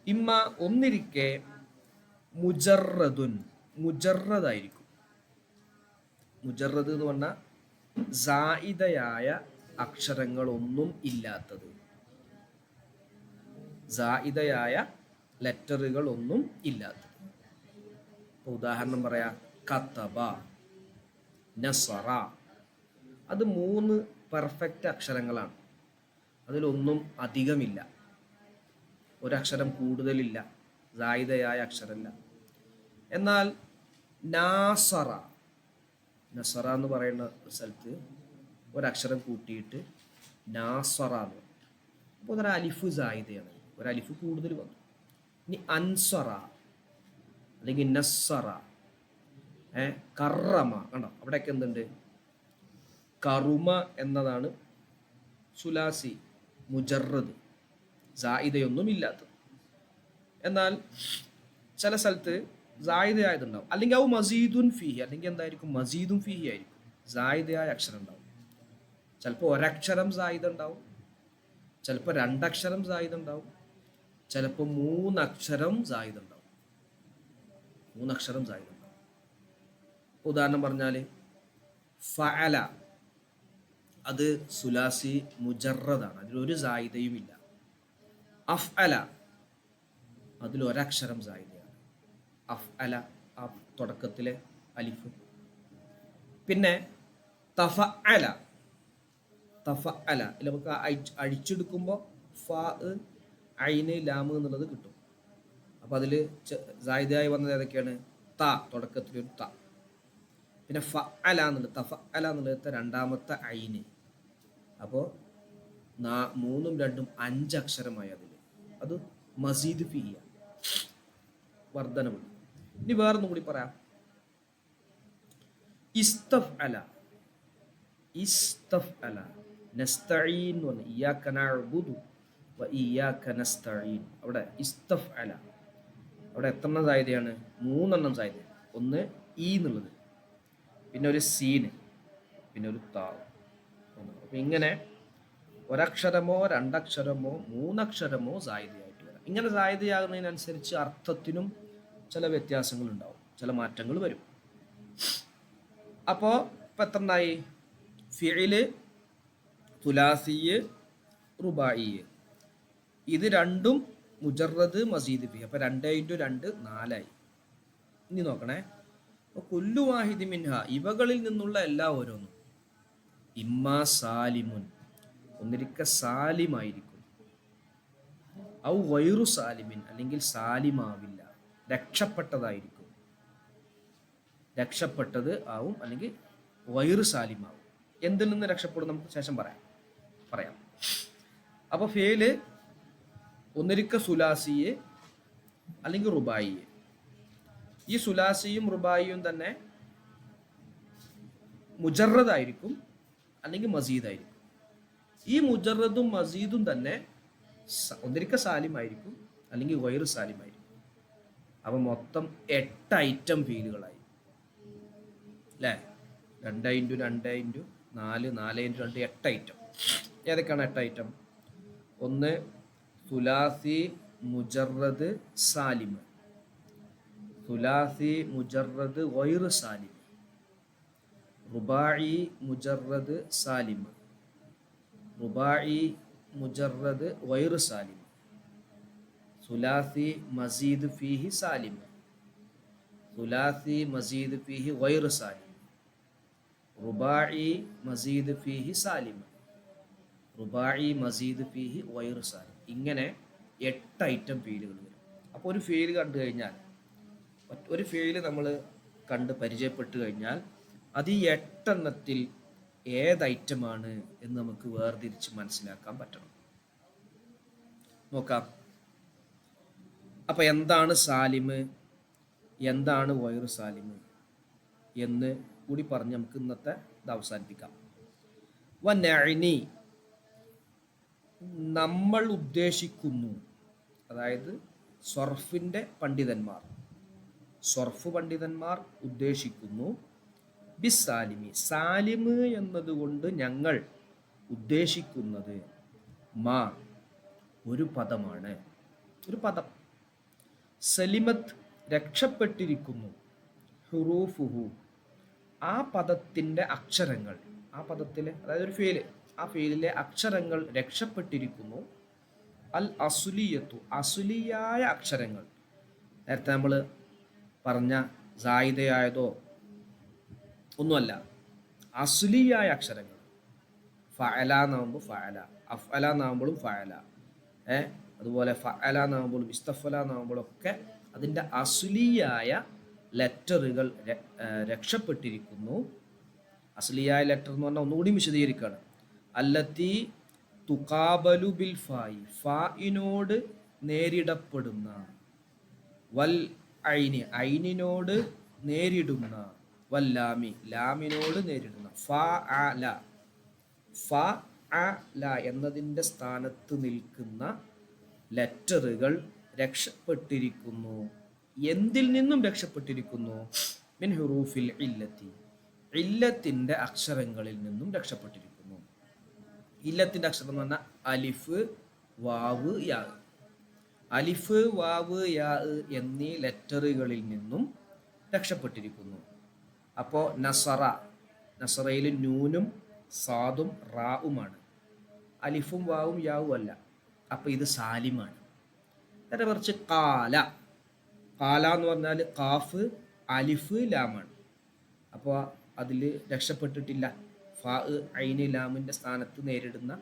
ഇമ്മ ഒന്നിരിക്കെ മുജറദുൻ, മുജറദായിരിക്കും. മുജറദ് എന്ന് പറഞ്ഞാൽ സായിദയായ അക്ഷരങ്ങളൊന്നും ഇല്ലാത്തത്, സായിദയായ ലെറ്ററുകൾ ഒന്നും ഇല്ലാത്തത്. ഉദാഹരണം പറയാ, കതബ, നസറ. അത് 3 പെർഫെക്റ്റ് അക്ഷരങ്ങളാണ്. അതിലൊന്നും അധികമില്ല, ഒരക്ഷരം കൂടുതലില്ല, സായിദയായ അക്ഷരമില്ല. എന്നാൽ നാസറ എന്ന് പറയുന്ന സ്ഥലത്ത് ഒരക്ഷരം കൂട്ടിയിട്ട് നാസറ എന്ന് പറയും. അപ്പോൾ അതൊരു അലിഫ് സായിദയാണ്, ഒരലിഫ് കൂടുതൽ വന്നു. ഇനി അൻസറ അല്ലെങ്കിൽ നസ്സറ, കറമ, കണ്ടോ അവിടെയൊക്കെ എന്തുണ്ട്, കറുമ എന്നതാണ് സുലാസി മുജറദ്, സായിദയൊന്നും ഇല്ലാത്തത്. എന്നാൽ ചില സ്ഥലത്ത് സായിദയായതുണ്ടാവും, അല്ലെങ്കിൽ അത് മസീദുൻ ഫീഹി, അല്ലെങ്കിൽ എന്തായിരിക്കും, മസീദുൻ ഫീഹി ആയിരിക്കും, സായിദയായ അക്ഷരം ഉണ്ടാവും. ചിലപ്പോൾ ഒരക്ഷരം സായിദ ഉണ്ടാവും, ചിലപ്പോൾ 2 അക്ഷരം സായിദ ഉണ്ടാവും, ചിലപ്പോൾ 3 അക്ഷരം സായിദ ഉണ്ടാവും. 3 അക്ഷരം സായിദ ഉണ്ടാവും. ഉദാഹരണം പറഞ്ഞാൽ ഫഅല, അത് സുലാസി മുജറദാണ്, അതിലൊരു സായിദയും ഇല്ല. അഫ്അല, അതിലൊരക്ഷരം സായിദയാണ്, അഫ്അല, ആ തുടക്കത്തിലെ അലിഫ്. പിന്നെ തഫഅല, നമുക്ക് അഴിച്ചെടുക്കുമ്പോൾ ഫ ഐന് ലാമ് എന്നുള്ളത് കിട്ടും. അപ്പോൾ അതിൽ സായിദയായി വന്നത് ഏതൊക്കെയാണ്, ത, തുടക്കത്തിലൊരു ത. പിന്നെ ഫഅല എന്നുള്ളത്, തഫഅല എന്നുള്ളത് രണ്ടാമത്തെ ഐന്. അപ്പോൾ 3ഉം 2ഉം 5 അക്ഷരമായി അതിൽ, അത് മസീദ് ഫിയ, വർധനവ്. ഇനി വേറൊന്നും കൂടി പറയാം, ഇസ്തഫ്അല, ഇസ്തഫ്അല. നസ്തഈൻ എന്ന് പറഞ്ഞു, ഇയ്യാക നഅ്ബുദു വ ഇയ്യാക നസ്തഈൻ. അവിടെ ഇസ്തഫ്അല, അവിടെ എത്രണ്ണം സാധ്യതയാണ്? 3 സാധ്യത. ഒന്ന് ഈ എന്നുള്ളത്, പിന്നെ ഒരു സീന്, പിന്നെ ഒരു താവ്. അപ്പം ഇങ്ങനെ ഒരക്ഷരമോ രണ്ടക്ഷരമോ മൂന്നക്ഷരമോ സാധ്യതയായിട്ട് വരാം. ഇങ്ങനെ സാധ്യതയാകുന്നതിനനുസരിച്ച് അർത്ഥത്തിനും ചില വ്യത്യാസങ്ങൾ ഉണ്ടാവും, ചില മാറ്റങ്ങൾ വരും. അപ്പോൾ ഇപ്പം എത്രണ്ണായി? ഫിഇല്, തുലാസി, റുബായി. ഇത് രണ്ടും മുജറദ്, മസീദ് ഫി. അപ്പം 2 × 2 4ആയി. ഇനി നോക്കണേ, കുല്ലു വാഹിദി മിൻഹ, ഇവകളിൽ നിന്നുള്ള എല്ലാ ഓരോന്നും ഇമ്മാ സാലിമുൻ, ഒന്നിരിക്ക സാലിമായിരിക്കും, ഔ ഗൈറു സാലിമിൻ, അല്ലെങ്കിൽ സാലിമാവില്ല, രക്ഷപ്പെട്ടതായിരിക്കും. രക്ഷപ്പെട്ടത് ആവും, അല്ലെങ്കിൽ ഗൈറു സാലിമാവും. എന്തിൽ നിന്ന് രക്ഷപ്പെടും നമുക്ക് ശേഷം പറയാം. അപ്പോൾ ഫേല് ഒന്നിരിക്ക സുലാസിയെ അല്ലെങ്കിൽ റുബായിയെ. ഈ സുലാസിയും റുബായിയും തന്നെ മുജറദായിരിക്കും അല്ലെങ്കിൽ മസീദായിരിക്കും. ഈ മുജറദും മസീദും തന്നെ ഒന്നിരിക്ക സാലിമായിരിക്കും അല്ലെങ്കിൽ ഗൈറു സാലിമായിരിക്കും. അപ്പം മൊത്തം 8 ഐറ്റം ഫീലുകളായി അല്ലേ? 2 × 2 × 4, 4 × 2 8 ഐറ്റം. ഏതൊക്കെയാണ് 8 ഐറ്റം? ഒന്ന് സുലാസി മുജറദ് സാലിം, സുലാസി മുജറദ് ഗൈറു സാലിം, റുബായി മുജറദ് സാലിം, റുബായി മുജറദ് ഗൈറു സാലിം, സുലാസി മസീദ് ഫീഹി സാലിം, സുലാസി മസീദ് ഫീഹി ഗൈറു സാലിം, റുബായി മസീദ് ഫീഹി സാലിം, റുബായി മസീദ് ഫീഹി ഗൈറു സാലിം. ഇങ്ങനെ 8 ഐറ്റം ഫീലുകൾ വരും. അപ്പോൾ ഒരു ഫീല് കണ്ടു കഴിഞ്ഞാൽ, ഒരു ഫീല് നമ്മൾ കണ്ട് പരിചയപ്പെട്ട് കഴിഞ്ഞാൽ അത് ഈ 8 എണ്ണത്തിൽ ഏത് ഐറ്റമാണ് എന്ന് നമുക്ക് വേർതിരിച്ച് മനസ്സിലാക്കാൻ പറ്റണം. നോക്കാം. അപ്പം എന്താണ് സാലിമ്, എന്താണ് ഗൈറു സാലിമ് എന്ന് കൂടി പറഞ്ഞ് നമുക്ക് ഇന്നത്തെ ഇത് അവസാനിപ്പിക്കാം. വനഅനി, നമ്മൾ ഉദ്ദേശിക്കുന്നു, അതായത് സർഫിൻ്റെ പണ്ഡിതന്മാർ, സർഫ് പണ്ഡിതന്മാർ ഉദ്ദേശിക്കുന്നു, ബിസാലിമി, സാലിമ് എന്നതുകൊണ്ട് ഞങ്ങൾ ഉദ്ദേശിക്കുന്നത് മാ, ഒരു പദമാണ്, ഒരു പദം. സലിമത്ത്, രക്ഷപ്പെട്ടിരിക്കുന്നു, ഹുറൂഫുഹു, ആ പദത്തിൻ്റെ അക്ഷരങ്ങൾ, ആ പദത്തിലെ, അതായത് ഒരു ഫീല്, ആ ഫീലിലെ അക്ഷരങ്ങൾ രക്ഷപ്പെട്ടിരിക്കുന്നു. അൽ അസുലിയത്തു, അസുലിയായ അക്ഷരങ്ങൾ. നേരത്തെ നമ്മൾ പറഞ്ഞ സായിദയായതോ ഒന്നുമല്ല, അസുലിയായ അക്ഷരങ്ങൾ. ഫഅല എന്നാകുമ്പോൾ ഫഅല, അഫ്അല എന്നാകുമ്പോഴും ഫഅല, അതുപോലെ ഫഅല എന്നാകുമ്പോഴും ഇസ്തഫല എന്നാകുമ്പോഴും ഒക്കെ അതിൻ്റെ അസുലിയായ ലെറ്ററുകൾ രക്ഷപ്പെട്ടിരിക്കുന്നു. അസുലിയായ ലെറ്റർ എന്ന് പറഞ്ഞാൽ ഒന്നുകൂടി വിശദീകരിക്കുകയാണ്. അല്ലത്തി തുഖാബലു ബിൽ ഫായി, ഫായിനോട് നേരിടപ്പെടുന്ന, വൽ ഐനി, ഐനിനോട് നേരിടുന്ന, വല്ലാമി, ലാമിനോട് നേരിടുന്ന, ഫഅല, ഫഅല എന്നതിൻ്റെ സ്ഥാനത്ത് നിൽക്കുന്ന ലെറ്ററുകൾ രക്ഷപ്പെട്ടിരിക്കുന്നു. എന്തിൽ നിന്നും രക്ഷപ്പെട്ടിരിക്കുന്നു? മിൻ ഹുറൂഫിൽ ഇല്ലത്തി, ഇല്ലത്തിൻ്റെ അക്ഷരങ്ങളിൽ നിന്നും രക്ഷപ്പെട്ടിരിക്കുന്നു. ഇല്ലത്തിൻ്റെ അക്ഷരം എന്ന് പറഞ്ഞാൽ അലിഫ്, വാവ്, യാ. അലിഫ്, വാവ്, യാ എന്നീ ലെറ്ററുകളിൽ നിന്നും രക്ഷപ്പെട്ടിരിക്കുന്നു. അപ്പോൾ നസറ, നസറയിൽ നൂനും സാദും റാവുമാണ്, അലിഫും വാവും യാവും അല്ല. അപ്പോൾ ഇത് സാലിമാണ്. നേരെ മറിച്ച് കാല, കാല എന്ന് പറഞ്ഞാൽ കാഫ്, അലിഫ്, ലാമാണ്. അപ്പോൾ അതിൽ രക്ഷപ്പെട്ടിട്ടില്ല. ഫാ, ഐന്, ലാമിൻ്റെ സ്ഥാനത്ത് നേരിടുന്ന,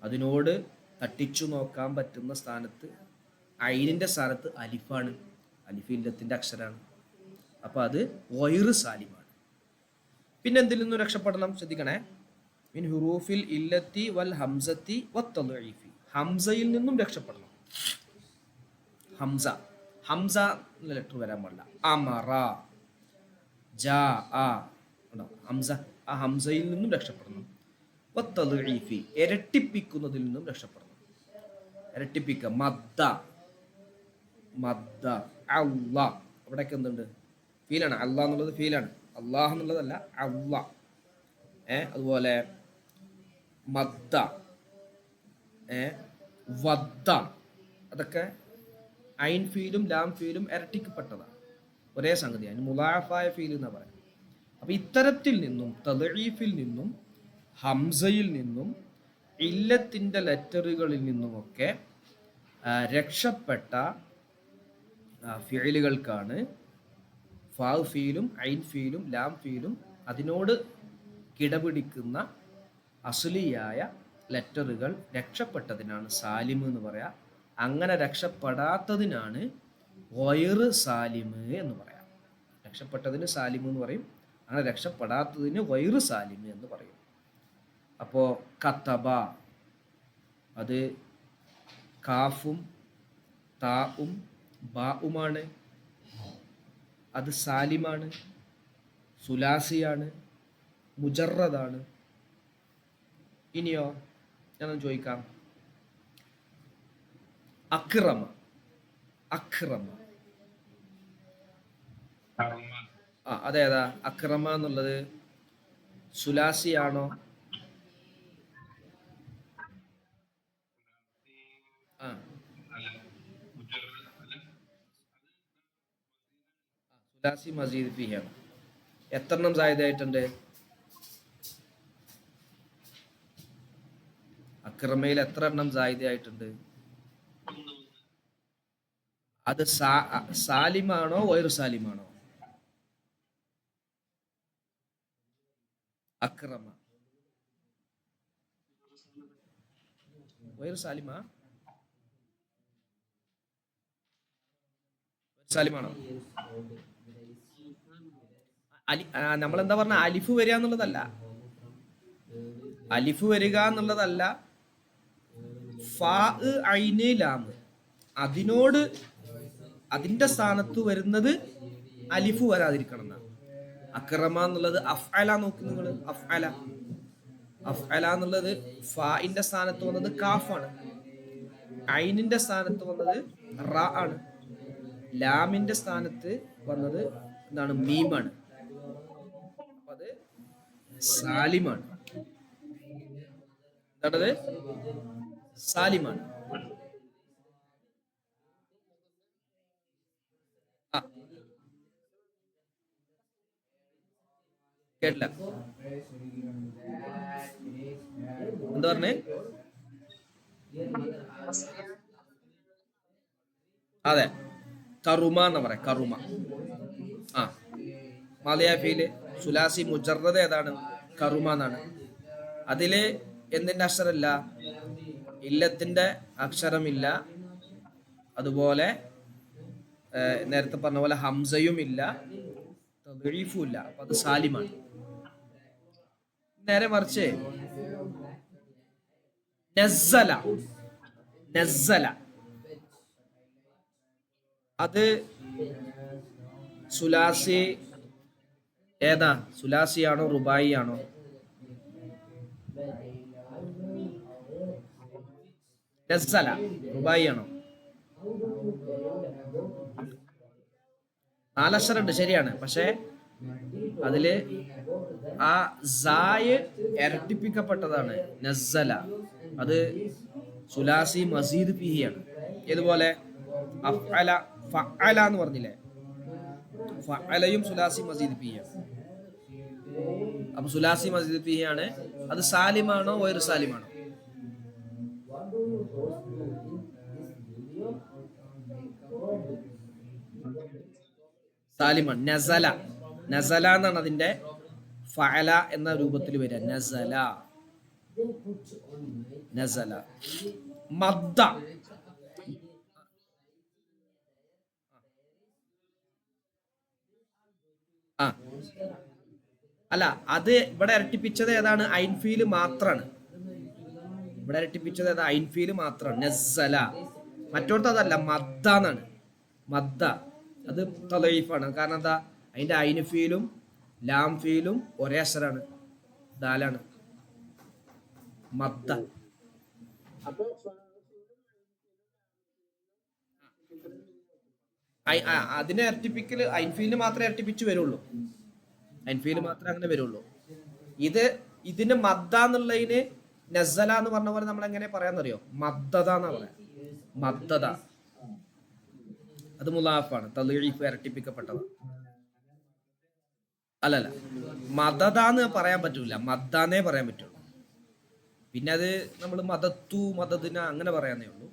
അതിനോട് തട്ടിച്ചു നോക്കാൻ പറ്റുന്ന സ്ഥാനത്ത്, ഐനിൻ്റെ സ്ഥാനത്ത് അലിഫാണ്, അലിഫ് ഇല്ലത്തിൻ്റെ അക്ഷരമാണ്. അപ്പോൾ അത് ഗൈറു സാലിമാണ്. പിന്നെ എന്തിൽ നിന്നും രക്ഷപ്പെടണം? ശ്രദ്ധിക്കണേ. മിൻ ഹുറൂഫിൽ ഇല്ലത്തി വൽ ഹംസത്തി വത്തദ്ഈഫി, ഹംസയിൽ നിന്നും രക്ഷപ്പെടണം. ഹംസ, ഹംസ ലെറ്റർ വരാൻ പാടില്ല. അമറ, ജാഅ, ഉണ്ടോ ഹംസ, ആ ഹംസയിൽ നിന്നും രക്ഷപ്പെടണം. വത്തദ്ഈഫി, ഇരട്ടിപ്പിക്കുന്നതിൽ നിന്നും രക്ഷപ്പെടണം. ഇരട്ടിപ്പിക്കുക, മദ്ദ മദ്ദ, അള്ള, അവിടെയൊക്കെ എന്തുണ്ട്, ഫീലാണ്. അള്ളാഹ് എന്നുള്ളത് ഫീലാണ്, അള്ളാഹ് എന്നുള്ളതല്ല, അള്ള. അതുപോലെ മദ്ദ, വദ്ദ, അതൊക്കെ ഐൻ ഫീലും ലാം ഫീലും ഇരട്ടിക്കപ്പെട്ടതാണ്, ഒരേ സംഗതിയാണ്, മുലാഫായ ഫീൽ എന്നാ പറയുന്നത്. അപ്പൊ ഇത്തരത്തിൽ നിന്നും തദ്ഈഫിൽ നിന്നും ഹംസയിൽ നിന്നും ഇല്ലത്തിന്റെ ലെറ്ററുകളിൽ നിന്നുമൊക്കെ രക്ഷപ്പെട്ട ഫിഅലുകൾക്കാണ് ഫാ ഫീലും ഐൻ ഫീലും ലാം ഫീലും അതിനോട് കിടപിടിക്കുന്ന അസുലിയായ ലെറ്ററുകൾ രക്ഷപ്പെട്ടതിനാണ് സാലിം എന്ന് പറയാം. അങ്ങനെ രക്ഷപ്പെടാത്തതിനാണ് ഗൈറ് സാലിം എന്ന് പറയാം. രക്ഷപ്പെട്ടതിന് സാലിം എന്ന് പറയും, അങ്ങനെ രക്ഷപ്പെടാത്തതിന് ഗൈറ് സാലിം എന്ന് പറയും. അപ്പോൾ കത്തബ, അത് കാഫും താഉം ബാഉമാണ്, അത് സാലിമാണ്, സുലാസിയാണ്, മുജറദാണ്. ഇനിയോ ഞാനൊന്ന് ചോദിക്കാം, അക്രമ, അക്രമ, അതേതാ അക്രമ എന്നുള്ളത്? സുലാസിയാണോ? സുലാസി മസീദ് ഫിഹിയാണ്. എത്രണ്ണം സായിദായിട്ടുണ്ട്? അക്രമയിൽ എത്ര എണ്ണം സായിദായിട്ടുണ്ട്? അത് സാലിമാണോ വൈറു സാലിമാണോ? അക്രമ വൈറു സാലിമാ, സാലിമാണോ? നമ്മളെന്താ പറഞ്ഞ, അലിഫ് വരിക എന്നുള്ളതല്ല, അലിഫ് വരിക എന്നുള്ളതല്ല, ഫാ ഐന് ലാം അതിനോട് അതിന്റെ സ്ഥാനത്ത് വരുന്നത് അലിഫ് വരാതിരിക്കണം എന്നാണ്. അക്രമ എന്നുള്ളത് അഫ്അല, നോക്കി നിങ്ങൾ, അഫ്അല, അഫ്അല എന്നുള്ളത് ഫാഇന്റെ സ്ഥാനത്ത് വന്നത് കാഫാണ്, ഐനിന്റെ സ്ഥാനത്ത് വന്നത് റ ആണ്, ലാമിന്റെ സ്ഥാനത്ത് വന്നത് എന്താണ്, മീമാണ്. അപ്പൊ അത് സാലിമാണ്. എന്താണത്? സാലിമാണ്. കേട്ടില്ല, എന്താ പറഞ്ഞേ? അതെ, കറുമ എന്ന് പറയാം, കറുമ. മാലിയാഫിയില് സുലാസി മുജറദ് ഏതാണ്? കറുമ എന്നാണ്. അതില് എന്തിന്റെ അക്ഷരമില്ല? ഇല്ലത്തിന്റെ അക്ഷരമില്ല. അതുപോലെ നേരത്തെ പറഞ്ഞ പോലെ ഹംസയും ഇല്ല, തദ്ഈഫും ഇല്ല. അപ്പൊ അത് സാലിമാണ്. നേരെ മറിച്ച് നസ്സല, നസ്സല അത് സുലാസി ഏതാ? സുലാസിയാണോ റുബായി ആണോ? നസ്സല റുബായി ആണോ? നാലക്ഷരമുണ്ട്, ശരിയാണ്. പക്ഷെ അതില് ആ സായ് ഇരട്ടിപ്പിക്കപ്പെട്ടതാണ്, നസ്സല. അത് സുലാസി മസീദ് ഫിഹിയാണ്. ഇതുപോലെ അഫ്അല, ഫഅല എന്ന് പറഞ്ഞില്ലേ, ഫഅലയും സുലാസി മസീദ് ഫിഹിയാണ്. അപ്പൊ സുലാസി മസീദ് ഫിഹിയാണ്. അത് സാലിമാണോ വൈറു സാലിമാണോ? സാലിമാണ്. നസല, നസല എന്നാണ് അതിന്റെ ഫഅല എന്ന രൂപത്തിൽ വരിക. നസല, നസല. മദ്ദ, അല്ല, അത് ഇവിടെ ഇരട്ടിപ്പിച്ചത് ഏതാണ്? ഐൻഫീല് മാത്രാണ്. ഇവിടെ ഇരട്ടിപ്പിച്ചത് ഏതാ? ഐൻഫീല് മാത്രാണ്, നസ്സല. മറ്റോടത്ത് അതല്ല, മദ്ദ എന്നാണ്. മദ്ദ അത് തളീഫാണ്. കാരണം എന്താ? അതിന്റെ ഐൻഫീലും ലാം ഫീലും ഒരേ അക്ഷരാണ്, ദാലാണ്. മദ്ദ. അതിനെ ഇരട്ടിപ്പിക്കൽ ഐൻഫീലിന് മാത്രമേ ഇരട്ടിപ്പിച്ച് വരുള്ളൂ. ഐൻഫീല് മാത്രമേ അങ്ങനെ വരുള്ളൂ. ഇതിന് മദ്ദ എന്നുള്ളതിന് നസല എന്ന് പറഞ്ഞ പോലെ നമ്മൾ എങ്ങനെ പറയാന്നറിയോ? മദ്ദത എന്നാ പറയാ. മദ്ദത അത് മുലാഫാണ്, തളീഫ് ഇരട്ടിപ്പിക്കപ്പെട്ടതാണ്. അല്ലല്ല, മദതാന്ന് പറയാൻ പറ്റൂല, മദ്ദാന്നേ പറയാൻ പറ്റുള്ളൂ. പിന്നെ അത് നമ്മൾ മദത്തു മദദിന അങ്ങനെ പറയാന്നേ ഉള്ളൂ.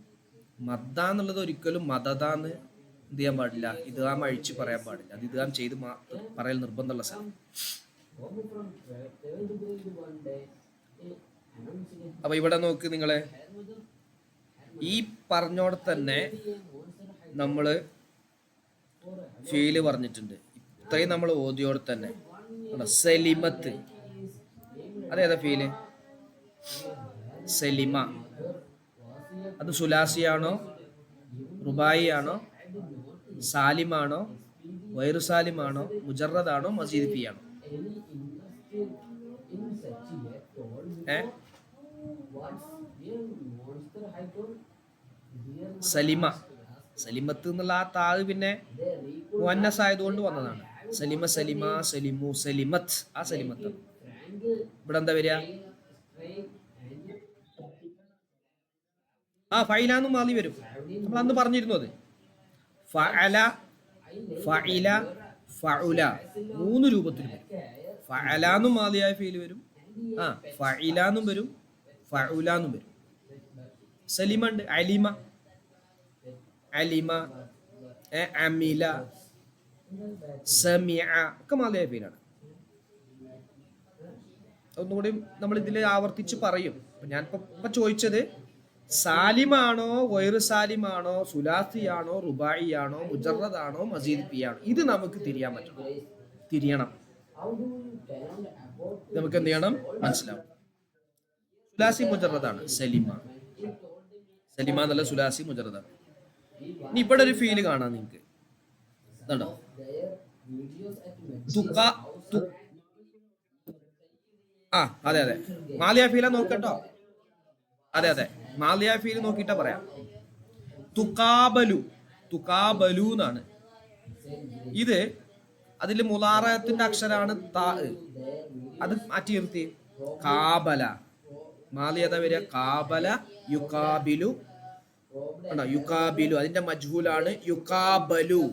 മദ്ദ എന്നുള്ളത് ഒരിക്കലും മദതാന്ന് എന്ത് ചെയ്യാൻ പാടില്ല, ഇദ്ഗാം അഴിച്ച് പറയാൻ പാടില്ല. അത് ഇദ്ഗാം ചെയ്ത് പറയൽ നിർബന്ധമുള്ള സ്ഥലം. അപ്പൊ ഇവിടെ നോക്ക് നിങ്ങളെ, ഈ പറഞ്ഞോടെ തന്നെ നമ്മള് ഫീല് പറഞ്ഞിട്ടുണ്ട്. ഇത്രയും നമ്മൾ ഓതിയോടെ തന്നെ സലിമത്ത്, അതേതാ ഫീല്? സലിമ. അത് സുലാസിയാണോ, റുബായി ആണോ, സാലിമാണോ, വൈറു സാലിമാണോ, മുജറദാണോ, മസീദ് ഫി ആണോ? സലിമ, സലിമത്ത് എന്നുള്ള ആ താഴ് പിന്നെ മുഅന്നസ് ആയതുകൊണ്ട് വന്നതാണ്. സലിമ, സലിമ, സലിമു, സലിമത്ത്. ആ സലിമത്ത് ഇവിടെ എന്താ വരിക? ഫൈലാന്നും മാലി വരും. നമ്മൾ അന്ന് പറഞ്ഞിരുന്നു അത്. ഫഅല, ഫഇല, ഫഉല 3 രൂപത്തിൽ വരും. ഫഅലാന്നും മാലിയായ ഫീല് വരും, ഫഇലാന്നും വരും, ഫഉലാന്നും വരും. സലിമ ഉണ്ട്, അലിമ, അലിമ, അമില, സമിഅ ഒക്കെ മാലിയായ ഫീലാണ്. ഒന്നുകൂടി നമ്മൾ ഇതിൽ ആവർത്തിച്ച് പറയും. ഞാൻ ഇപ്പൊ ചോദിച്ചത് സാലിമാണോ, വൈറു സാലിമാണോ, സുലാസിയാണോ, റുബായി ആണോ, മുജറദാണോ, മസീദ് ഫി ആണോ? ഇത് നമുക്ക് തിരിയണം. നമുക്ക് എന്ത് ചെയ്യണം? മനസ്സിലാവും. സുലാസി മുജറദാണ് സലിമ. സലിമ എന്നുള്ള സുലാസി മുജറദാണ്. ഇനി ഇവിടെ ഒരു ഫീല് കാണാം നിങ്ങൾക്ക്. ഇതുണ്ടോ? അതെ അതെ, മാലിയ ഫീല നോക്കട്ടോ. അതെ, മാലിയ ഫീൽ നോക്കിയിട്ടാ പറയാം. തുകാബലു, തുകാബലു എന്നാണ് ഇത്. അതിൽ മുലാറത്തിന്റെ അക്ഷരാണ് താ. അത് മാറ്റി നിർത്തി കാബല. മാലിയത വരിക കാബല, യുകാബിലു. യുകാബിലു അതിന്റെ മജ്ഹൂലാണ് യുകാബലു.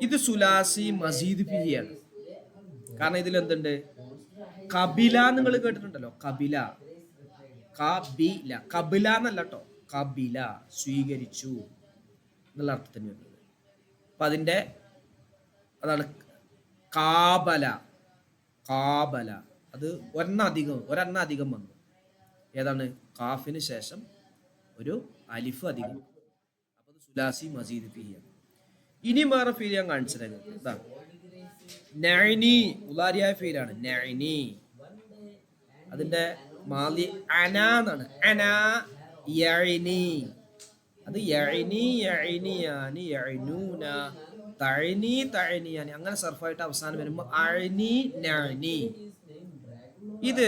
ഇത് സുലാസി മസീദ് ഫിഹിയാണ്. കാരണം ഇതിൽ എന്തുണ്ട്? കബില നിങ്ങൾ കേട്ടിട്ടുണ്ടല്ലോ, കബില. കബില, കബില എന്നല്ല കേട്ടോ, കബില സ്വീകരിച്ചു എന്നുള്ള അർത്ഥത്തിന് വരുന്നത്. അപ്പൊ അതിന്റെ അതാണ് കാബല. കാബല അത് ഒരെണ്ണ അധികം വന്നു. ഏതാണ്? കാഫിന് ശേഷം ഒരു അലിഫ് അധികം. അപ്പൊ അത് സുലാസി മസീദ് ഫിഹിയാണ്. ഇനി വേറെ ഫീൽ ഞാൻ കാണിച്ചു തരാം. ഇതാണ് നഅനി, ഉലാരിയായ ഫീലാണ് നഅനി. അതിന്റെ മാലി അന എന്നാണ്. അന യഅനി. അത് യഅനി, യഅനിയാനി, യഅനൂന, തഅനി, തഅനിയാനി അങ്ങനെ സർഫായിട്ട് അവസാനം വരുമ്പോൾ അഅനി, നഅനി. ഇത്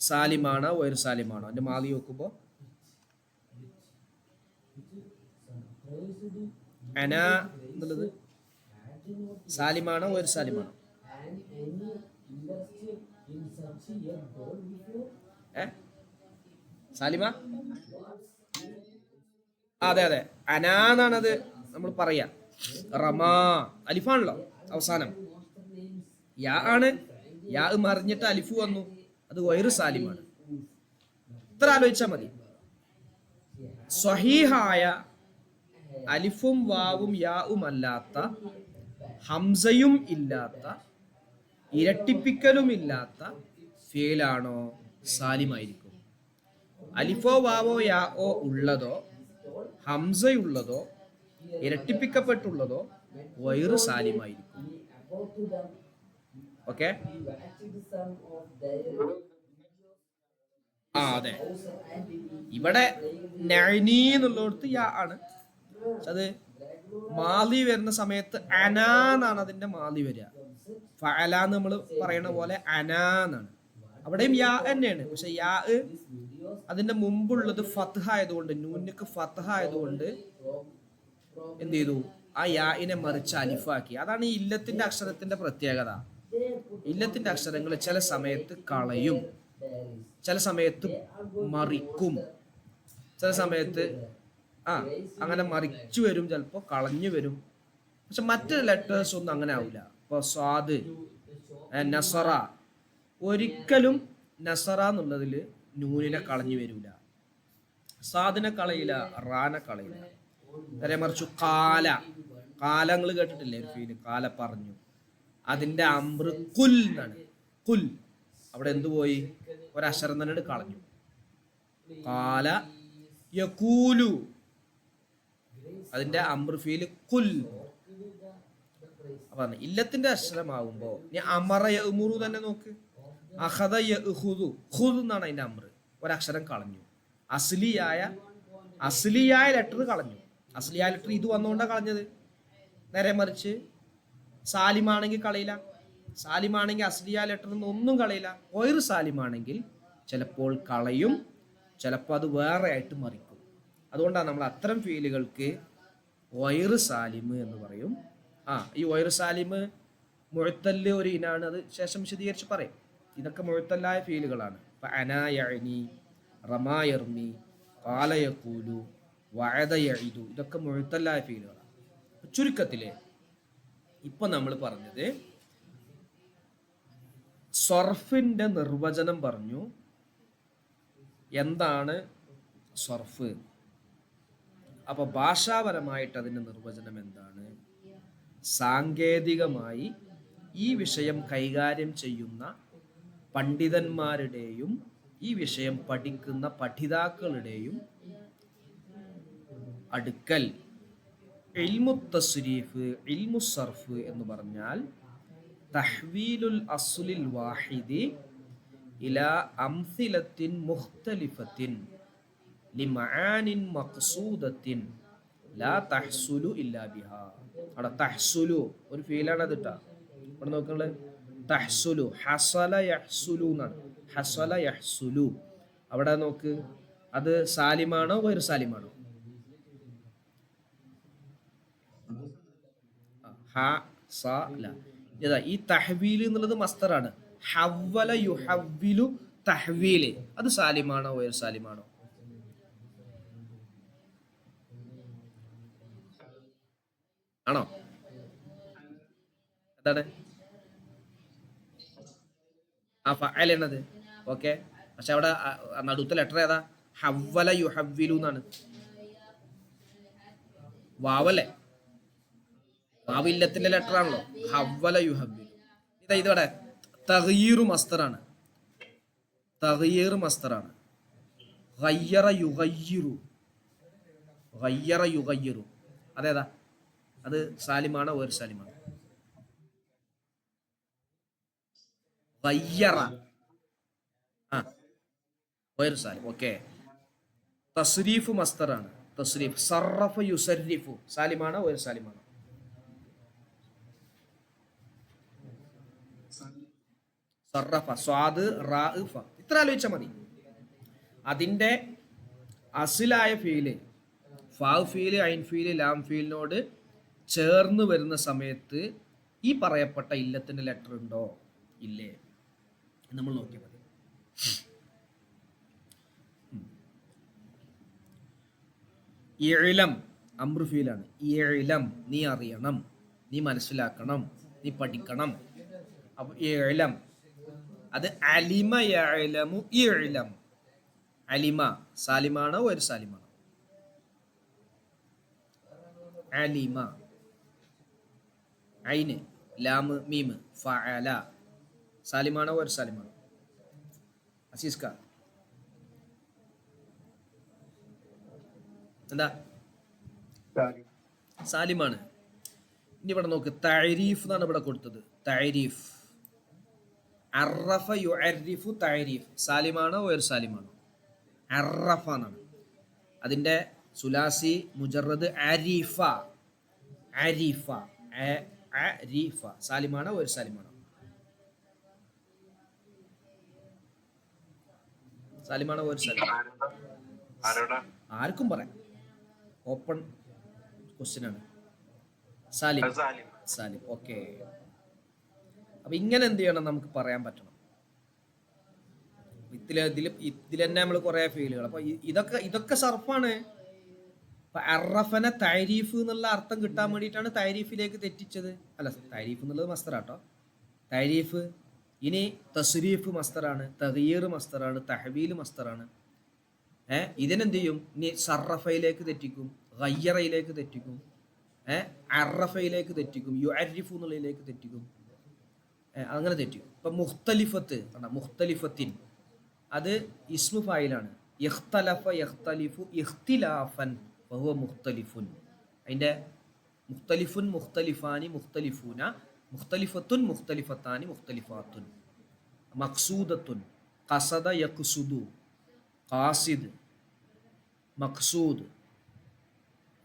സാലിമാണോ വൈറു സാലിമാണോ? അതിന്റെ മാലി നോക്കുമ്പോ അന എന്നുള്ളത് സാലിമാണോ വൈറു സാലിമാണോ? സാലിമ. അതെ അതെ, അനാന്നാണത് നമ്മൾ പറയാ. റമാ അലിഫാണല്ലോ അവസാനം. യാ ആണ്, യാ മറിഞ്ഞിട്ട് അലിഫു വന്നു, അത് വൈറു സാലിമാണ്. ഇത്ര ആലോചിച്ചാൽ മതി. സ്വഹീഹായ അലിഫും വാവും യാവും അല്ലാത്ത, ഹംസയും ഇല്ലാത്ത, ഇരട്ടിപ്പിക്കലും ഇല്ലാത്ത ഫീലാണോ സാലിമായിരിക്കും. അലിഫോ വാവോ യാഓ ഉള്ളതോ, ഹംസയുള്ളതോ, ഇരട്ടിപ്പിക്കപ്പെട്ടുള്ളതോ വൈറു സാലിമായിരിക്കും. ഓക്കെ. അതെ, ഇവിടെ നഅനി എന്നുള്ളിടത്ത് യാ ആണ്. അത് മാലി വരുന്ന സമയത്ത് അനാന്നാണ് അതിന്റെ മാലി വരിക. ഫഅല എന്ന് നമ്മൾ പറയണ പോലെ അനാന്നാണ്. അവിടെയും യാ തന്നെയാണ്. പക്ഷെ യാ അതിന്റെ മുമ്പുള്ളത് ഫത്ഹ ആയതുകൊണ്ട്, നൂനിക്ക് ഫത്ഹ ആയതുകൊണ്ട് എന്ത് ചെയ്തു, ആ യാഇനെ മറിച്ച് അലിഫാക്കി. അതാണ് ഈ ഇല്ലത്തിന്റെ അക്ഷരത്തിന്റെ പ്രത്യേകത. ഇല്ലത്തിന്റെ അക്ഷരങ്ങൾ ചില സമയത്ത് കളയും, ചില സമയത്ത് മറിക്കും, ചില സമയത്ത് അങ്ങനെ മറിച്ചു വരും, ചിലപ്പോ കളഞ്ഞു വരും. പക്ഷെ മറ്റു ലെറ്റേഴ്സ് ഒന്നും അങ്ങനെ ആവില്ല. ഇപ്പൊ സ്വാദ്, നസറ, ഒരിക്കലും നസറ എന്നുള്ളതിൽ നൂനിനെ കളഞ്ഞു വരൂല, സാദിനെ കളയില്ല, റാനെ കളയില്ല. നേരെ മറിച്ചു കാല, കാലങ്ങൾ കേട്ടിട്ടില്ലേ ഒരു ഫീല്, കാല പറഞ്ഞു, അതിന്റെ അമ്ര കുൽ എന്നാണ്. കുൽ അവിടെ എന്തു പോയി, ഒരക്ഷരം തന്നെ കളഞ്ഞു. കാല യകൂലു, അതിന്റെ അമ്ര ഫീല് കുൽ. അപ്പൊ ഇല്ലത്തിന്റെ അക്ഷരമാകുമ്പോ ഇനി അമറ യഅ്മുറു തന്നെ നോക്ക്, അഖദ യഅഖുദു, ഖുദ് എന്നാണ് അതിന്റെ അമ്ര. ഒരക്ഷരം കളഞ്ഞു, അസ്ലിയായ ലെറ്റർ കളഞ്ഞു. അസ്ലിയായ ലെറ്റർ ഇത് വന്നുകൊണ്ടാണ് കളഞ്ഞത്. നേരെ മറിച്ച് സാലിമാണെങ്കിൽ കളയില്ല, സാലിമാണെങ്കിൽ അസ്ലിയായ ലെറ്റർ ഒന്നും കളയില്ല. ഒയർ സാലിമാണെങ്കിൽ ചിലപ്പോൾ കളയും, ചിലപ്പോൾ അത് വേറെ ആയിട്ട് മറിക്കും. അതുകൊണ്ടാണ് നമ്മൾ അത്തരം ഫീലുകൾക്ക് ഒയർ സാലിമ് എന്ന് പറയും. ഈ ഒയർ സാലിമ് മുഅത്തല്ല് ഒരു ഇനാണ്, അത് ശേഷം വിശദീകരിച്ച് പറയും. ഇതൊക്കെ മുഅത്തല്ലായ ഫീലുകളാണ്. അനാ യഅനി, റമാ യർമി, ഖാല യഖൂലു, വഅദ യഇദു, ഇതൊക്കെ മുഅത്തല്ലായ ഫീലുകളാണ്. ചുരുക്കത്തില് ഇപ്പൊ നമ്മൾ പറഞ്ഞത് സർഫിന്റെ നിർവചനം പറഞ്ഞു. എന്താണ് സർഫ്? അപ്പൊ ഭാഷാപരമായിട്ട് അതിന്റെ നിർവചനം എന്താണ്? സാങ്കേതികമായി ഈ വിഷയം കൈകാര്യം ചെയ്യുന്ന പണ്ഡിതന്മാരുടെയും ഈ വിഷയം പഠിക്കുന്ന പഠിതാക്കളുടെയും അടുക്കൽ ഇൽമു തസ്രീഫ്, ഇൽമു സർഫ് എന്ന് പറഞ്ഞാൽ തഹ്വീലുൽ അസ്ലിൽ വാഹിദി ഇലാ അംസിലത്തിൻ മുഖ്തലിഫത്തിൻ ലിമആനിൻ മഖ്സൂദത്തിൻ ലാ തഹ്സുലു ഇല്ലാ ബിഹാ. അവിടെ തഹ്സുലു ഒരു ഫീലാണ് അത് ട്ടാ. ഇവിടെ നോക്കങ്ങള്, തഹ്സുലു, ഹസല യഹ്സുലു എന്നാണ്. ഹസല യഹ്സുലു അവിടെ നോക്ക്, അത് സാലിമാണോ വേറെ സാലിമാണോ? ഈ തഹ്വീൽ എന്നുള്ളത് മസ്തറാണ്. ഹവ്വല യുഹവ്വിലു തഹ്വീല്, അത് സാലിമാണോ വേറെ സാലിമാണോ? ആണോ? എന്താണ് ഫഅലത്? ഓക്കെ, പക്ഷെ അവിടെ നടുത്ത ലെറ്റർ ഏതാ? ഹവ്വല യുഹവ്വിലു എന്നാണ്. വാവല്ലേ? വാവില്ലത്തിന്റെ ലെറ്റർ ആണല്ലോ. ഹവ്വല യുഹവ്വിലു. ഇതവിടെ തഗ്യീറു മസ്തറാണ്. തഗ്യീർ മസ്തറാണ്. ഗയ്യറ യുഗയ്യിറു, ഗയ്യറ യുഗയ്യിറു അതേതാ? അത് സാലിമാണോ വേറെ സാലിമാണോ? ഗയ്യറ വേറെ സാലിം. ഓക്കെ, തസ്രീഫ് മസ്തറാണ്. തസ്രീഫ് സറഫ യുസരിഫു, സാലിമാണോ വേറെ സാലിമാണോ? സറഫ, സ്വാദ്, റാ, ഫ, ഇത്ര ആലോചിച്ചാൽ മതി. അതിന്റെ അസിലായ ഫീല്, ഫാ ഫീല്, ഐൻ ഫീല്, ലാം ഫീലിനോട് ചേർന്ന് വരുന്ന സമയത്ത് ഈ പറയപ്പെട്ട ഇല്ലത്തിന്റെ ലെറ്റർ ഉണ്ടോ ഇല്ലേ നമ്മൾ നോക്കിയാൽ മതി. ഇഅ്ലം അംറു ഫീലാണ്. ഇഅ്ലം നീ അറിയണം, നീ മനസ്സിലാക്കണം, നീ പഠിക്കണം. അപ്പൊ ഇഅ്ലം അത് അലിമ യഅ്ലമു ഇഅ്ലം. അലിമ സാലിമാണോ ഒരു സാലിമാണോ? അലിമ, ഐന്, ലാമ്, മീമ്, ഫഅല, സാലിമാണോ ഒരു സാലിമാണോ? അസീസ്ക എന്താ? സാലിമാണ്. ഇനി ഇവിടെ നോക്ക്, തഅരീഫ് എന്നാണ് ഇവിടെ കൊടുത്തത്. തഅരീഫ്, അറഫ യുഅരിഫു തഅരീഫ്, സാലിമാണോ വേറെ സാലിമാണോ? അറഫ എന്നാണ്. അതിന്റെ സുലാസി മുജറദ് അരിഫ, അരിഫ. അരിഫ സാലിമാണോ ഒരു സാലിമാണോ? സാലിമാണോ ഒരു സാലിമാണോ? ആർക്കും പറയാം, ഓപ്പൺ ക്വസ്റ്റ്യൻ ആണ്. സാലിം. സാലിം, ഓക്കെ. അപ്പൊ ഇങ്ങനെ എന്ത് ചെയ്യണം, നമുക്ക് പറയാൻ പറ്റണം. ഇതിൽ തന്നെ നമ്മൾ കുറെ ഫീലുകൾ. അപ്പൊ ഇതൊക്കെ സർഫാണ്. അറഫനെ തൈരീഫ് എന്നുള്ള അർത്ഥം കിട്ടാൻ വേണ്ടിയിട്ടാണ് തൈരീഫിലേക്ക് തെറ്റിച്ചത്. അല്ല, തൈരീഫ് എന്നുള്ളത് മസ്തറാട്ടോ, തൈരീഫ്. ഇനി തസ്രീഫ് മസ്തറാണ്, തഗീർ മസ്തറാണ്, തഹവീൽ മസ്തറാണ്. ഇതിനെന്ത് ചെയ്യും, ഇനി സറഫയിലേക്ക് തെറ്റിക്കും, ഗയ്യറയിലേക്ക് തെറ്റിക്കും, അറഫയിലേക്ക് തെറ്റിക്കും, യുഅരിഫു എന്നുള്ളതിലേക്ക് തെറ്റിക്കും, അങ്ങനെ തെറ്റിക്കും. ഇപ്പൊ മുഖ്തലിഫത്ത്, മുഖ്തലിഫത്തിൻ, അത് ഇസ്മു ഫായിലാണ്. ഇഖ്തലഫ യഖ്തലിഫു ഇഖ്തിലാഫൻ വഹുവ മുഖ്തലിഫുൻ. അതിന്റെ മുഖ്തലിഫുൻ, മുഖ്തലിഫാനി, മുഖ്തലിഫൂന, മുഖ്തലിഫത്തുൻ, മുഖ്തലിഫത്താനി, മുഖ്തലിഫാത്തുൻ. മഖ്സൂദത്തുൻ, ഖസദ യഖ്സുദു, ഖാസിദ്, മഖ്സൂദ്.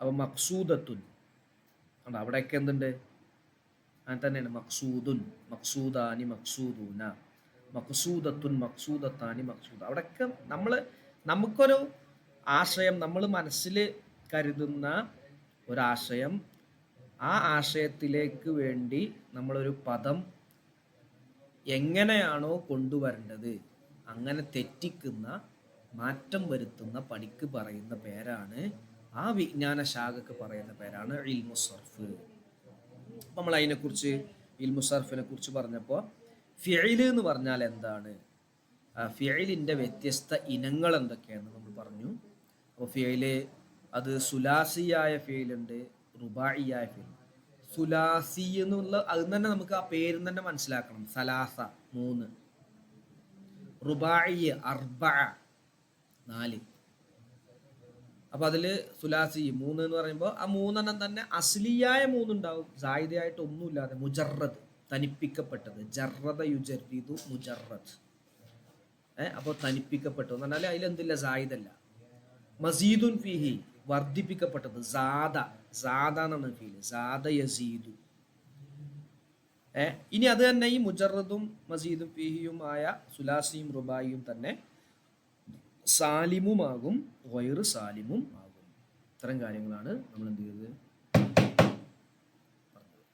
അപ്പൊ മഖ്സൂദത്തുൻ കണ്ടോ, അവിടെയൊക്കെ എന്തുണ്ട്, അങ്ങനെ തന്നെയാണ്. മഖ്സൂദുൻ, മഖ്സൂദാനി, മഖ്സൂദൂന, മഖ്സൂദത്തുൻ, മഖ്സൂദത്താനി, മഖ്സൂദ. അവിടെയൊക്കെ നമുക്കൊരു ആശയം, നമ്മൾ മനസ്സിൽ കരുതുന്ന ഒരാശയം, ആ ആശയത്തിലേക്ക് വേണ്ടി നമ്മളൊരു പദം എങ്ങനെയാണോ കൊണ്ടുവരേണ്ടത് അങ്ങനെ തെറ്റിക്കുന്ന, മാറ്റം വരുത്തുന്ന പണിക്ക് പറയുന്ന പേരാണ്, ആ വിജ്ഞാന ശാഖക്ക് പറയുന്ന പേരാണ് ഇൽമു സർഫ്. നമ്മൾ അതിനെക്കുറിച്ച്, ഇൽമു സർഫിനെ കുറിച്ച് പറഞ്ഞപ്പോൾ ഫിഇൽ എന്ന് പറഞ്ഞാൽ എന്താണ്, ഫിഇലിൻ്റെ വ്യത്യസ്ത ഇനങ്ങൾ എന്തൊക്കെയാണെന്ന് നമ്മൾ പറഞ്ഞു. അപ്പോൾ ഫിഇല് അത് സുലാസിയായ ഫിഇലുണ്ട്, റുബായിയായ ഫിഇൽ. സുലാസി എന്നുള്ള അത് തന്നെ നമുക്ക് ആ പേര് തന്നെ മനസ്സിലാക്കണം. സലാസ 3, റുബായി അർബഅ 4. അപ്പൊ അതില് സുലാസി 3 എന്ന് പറയുമ്പോൾ ആ 3 തന്നെ അസ്ലിയായ 3 ഉണ്ടാവും, സായിദയായിട്ട് ഒന്നുമില്ലാതെ. മുജറദ്, തനിപ്പിക്കപ്പെട്ടത്. ജറദ യുജരിദു മുജറദ്. അപ്പോൾ തനിപ്പിക്കപ്പെട്ടു എന്ന് പറഞ്ഞാൽ അതിലെന്തില്ല, സായിദല്ല. മസീദുൻ ഫീഹി, വർദ്ധിപ്പിക്കപ്പെട്ടത്. സാദ, സാദ എന്നാണ് ഫീല്, സാദ യസീദു. ഇനി അത് തന്നെ ഈ മുജറദും മസീദും ഫീഹിയുമായ സുലാസിയും റുബായിയും തന്നെ സാലിമുമാകും, ഗൈറു സാലിമും ആകും. ഇത്തരം കാര്യങ്ങളാണ് നമ്മൾ എന്ത് ചെയ്തത്, പറഞ്ഞത്.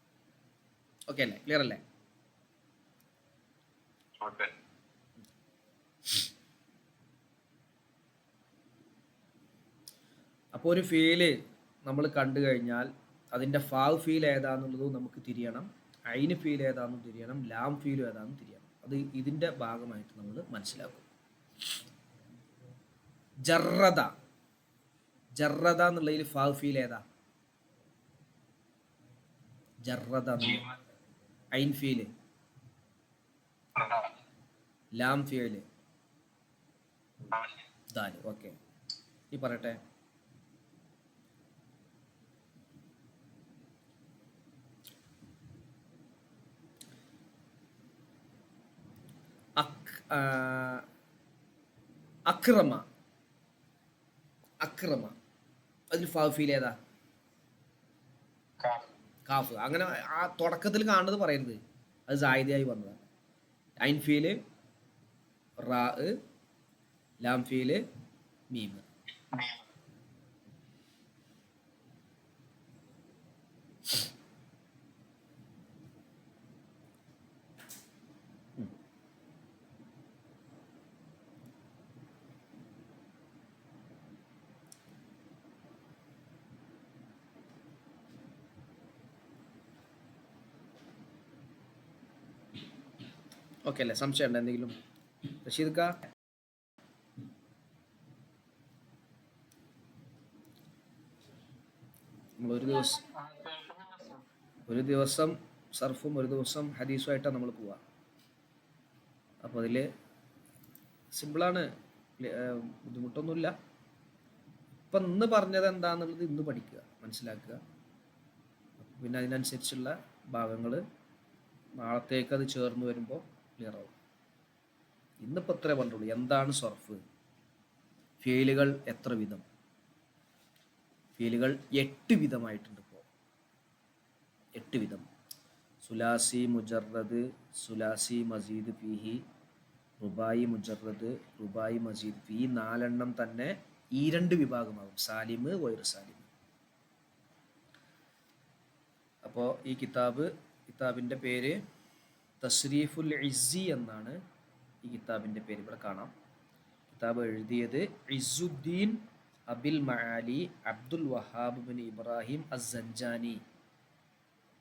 ഓക്കെ അല്ലേ, ക്ലിയർ അല്ലേ? അപ്പോൾ ഒരു ഫീല് നമ്മൾ കണ്ടു കഴിഞ്ഞാൽ അതിൻ്റെ ഫാവ് ഫീൽ ഏതാന്നുള്ളതും നമുക്ക് തിരിയണം, ഐന് ഫീൽ ഏതാണെന്നും തിരിയണം, ലാം ഫീൽ ഏതാണെന്നും തിരിയണം. അത് ഇതിൻ്റെ ഭാഗമായിട്ട് നമ്മൾ മനസ്സിലാക്കും. ജറദ, ജറദ എന്നുള്ളതിൽ ഫാവ് ഫീൽ ഏതാ? ജറദ. ഐൻ ഫീല്, ലാം ഫീല്, ദാൽ. ഓക്കെ, ഈ പറയട്ടെ. അക്രമ, അക്രമ, അതിൽ ഫാവ് ഫീൽ ഏതാ? കാഫ്. അങ്ങനെ ആ തുടക്കത്തിൽ കാണുന്നത് പറയരുത്, അത് സായിദയായി വന്നതാണ്. ഐൻ ഫീല് റാ, ലാം ഫീല് മീം. ഓക്കെ അല്ലേ? സംശയം ഉണ്ടോ എന്തെങ്കിലും? റഷീദ് കാ, നമ്മൾ ഒരു ദിവസം സർഫും ഒരു ദിവസം ഹദീസുമായിട്ടാണ് നമ്മൾ പോവുക. അപ്പോൾ അതിൽ സിമ്പിളാണ്, ബുദ്ധിമുട്ടൊന്നുമില്ല. ഇപ്പം ഇന്ന് പറഞ്ഞത് എന്താണെന്നുള്ളത് ഇന്ന് പഠിക്കുക, മനസ്സിലാക്കുക. പിന്നെ അതിനനുസരിച്ചുള്ള ഭാഗങ്ങൾ നാളത്തേക്ക് അത് ചേർന്ന് വരുമ്പോൾ ക്ലിയർ ആവും. ഇന്നിപ്പോൾ എത്ര പറഞ്ഞുള്ളൂ. എന്താണ് സർഫ്? ഫീലുകൾ എത്ര വിധം? ഫീലുകൾ 8 വിധമായിട്ടുണ്ട് ഇപ്പോൾ. 8 വിധം. സുലാസി മുജറദ്, സുലാസി മസീദ് ഫീഹി, റുബായി മുജറദ്, റുബായി മസീദ് ഫീ. ഈ 4 തന്നെ ഈ 2 വിഭാഗമാകും, സാലിമ് വൈർ സാലിം. അപ്പോൾ ഈ കിതാബിൻ്റെ പേര് തസ്രീഫുൽ ഇസ്സി എന്നാണ് ഈ കിതാബിൻ്റെ പേര്. ഇവിടെ കാണാം. കിതാബ് എഴുതിയത് Izzuddin അബിൽ മആലി Abdul Wahab bin Ibrahim അസ്സഞ്ചാനി.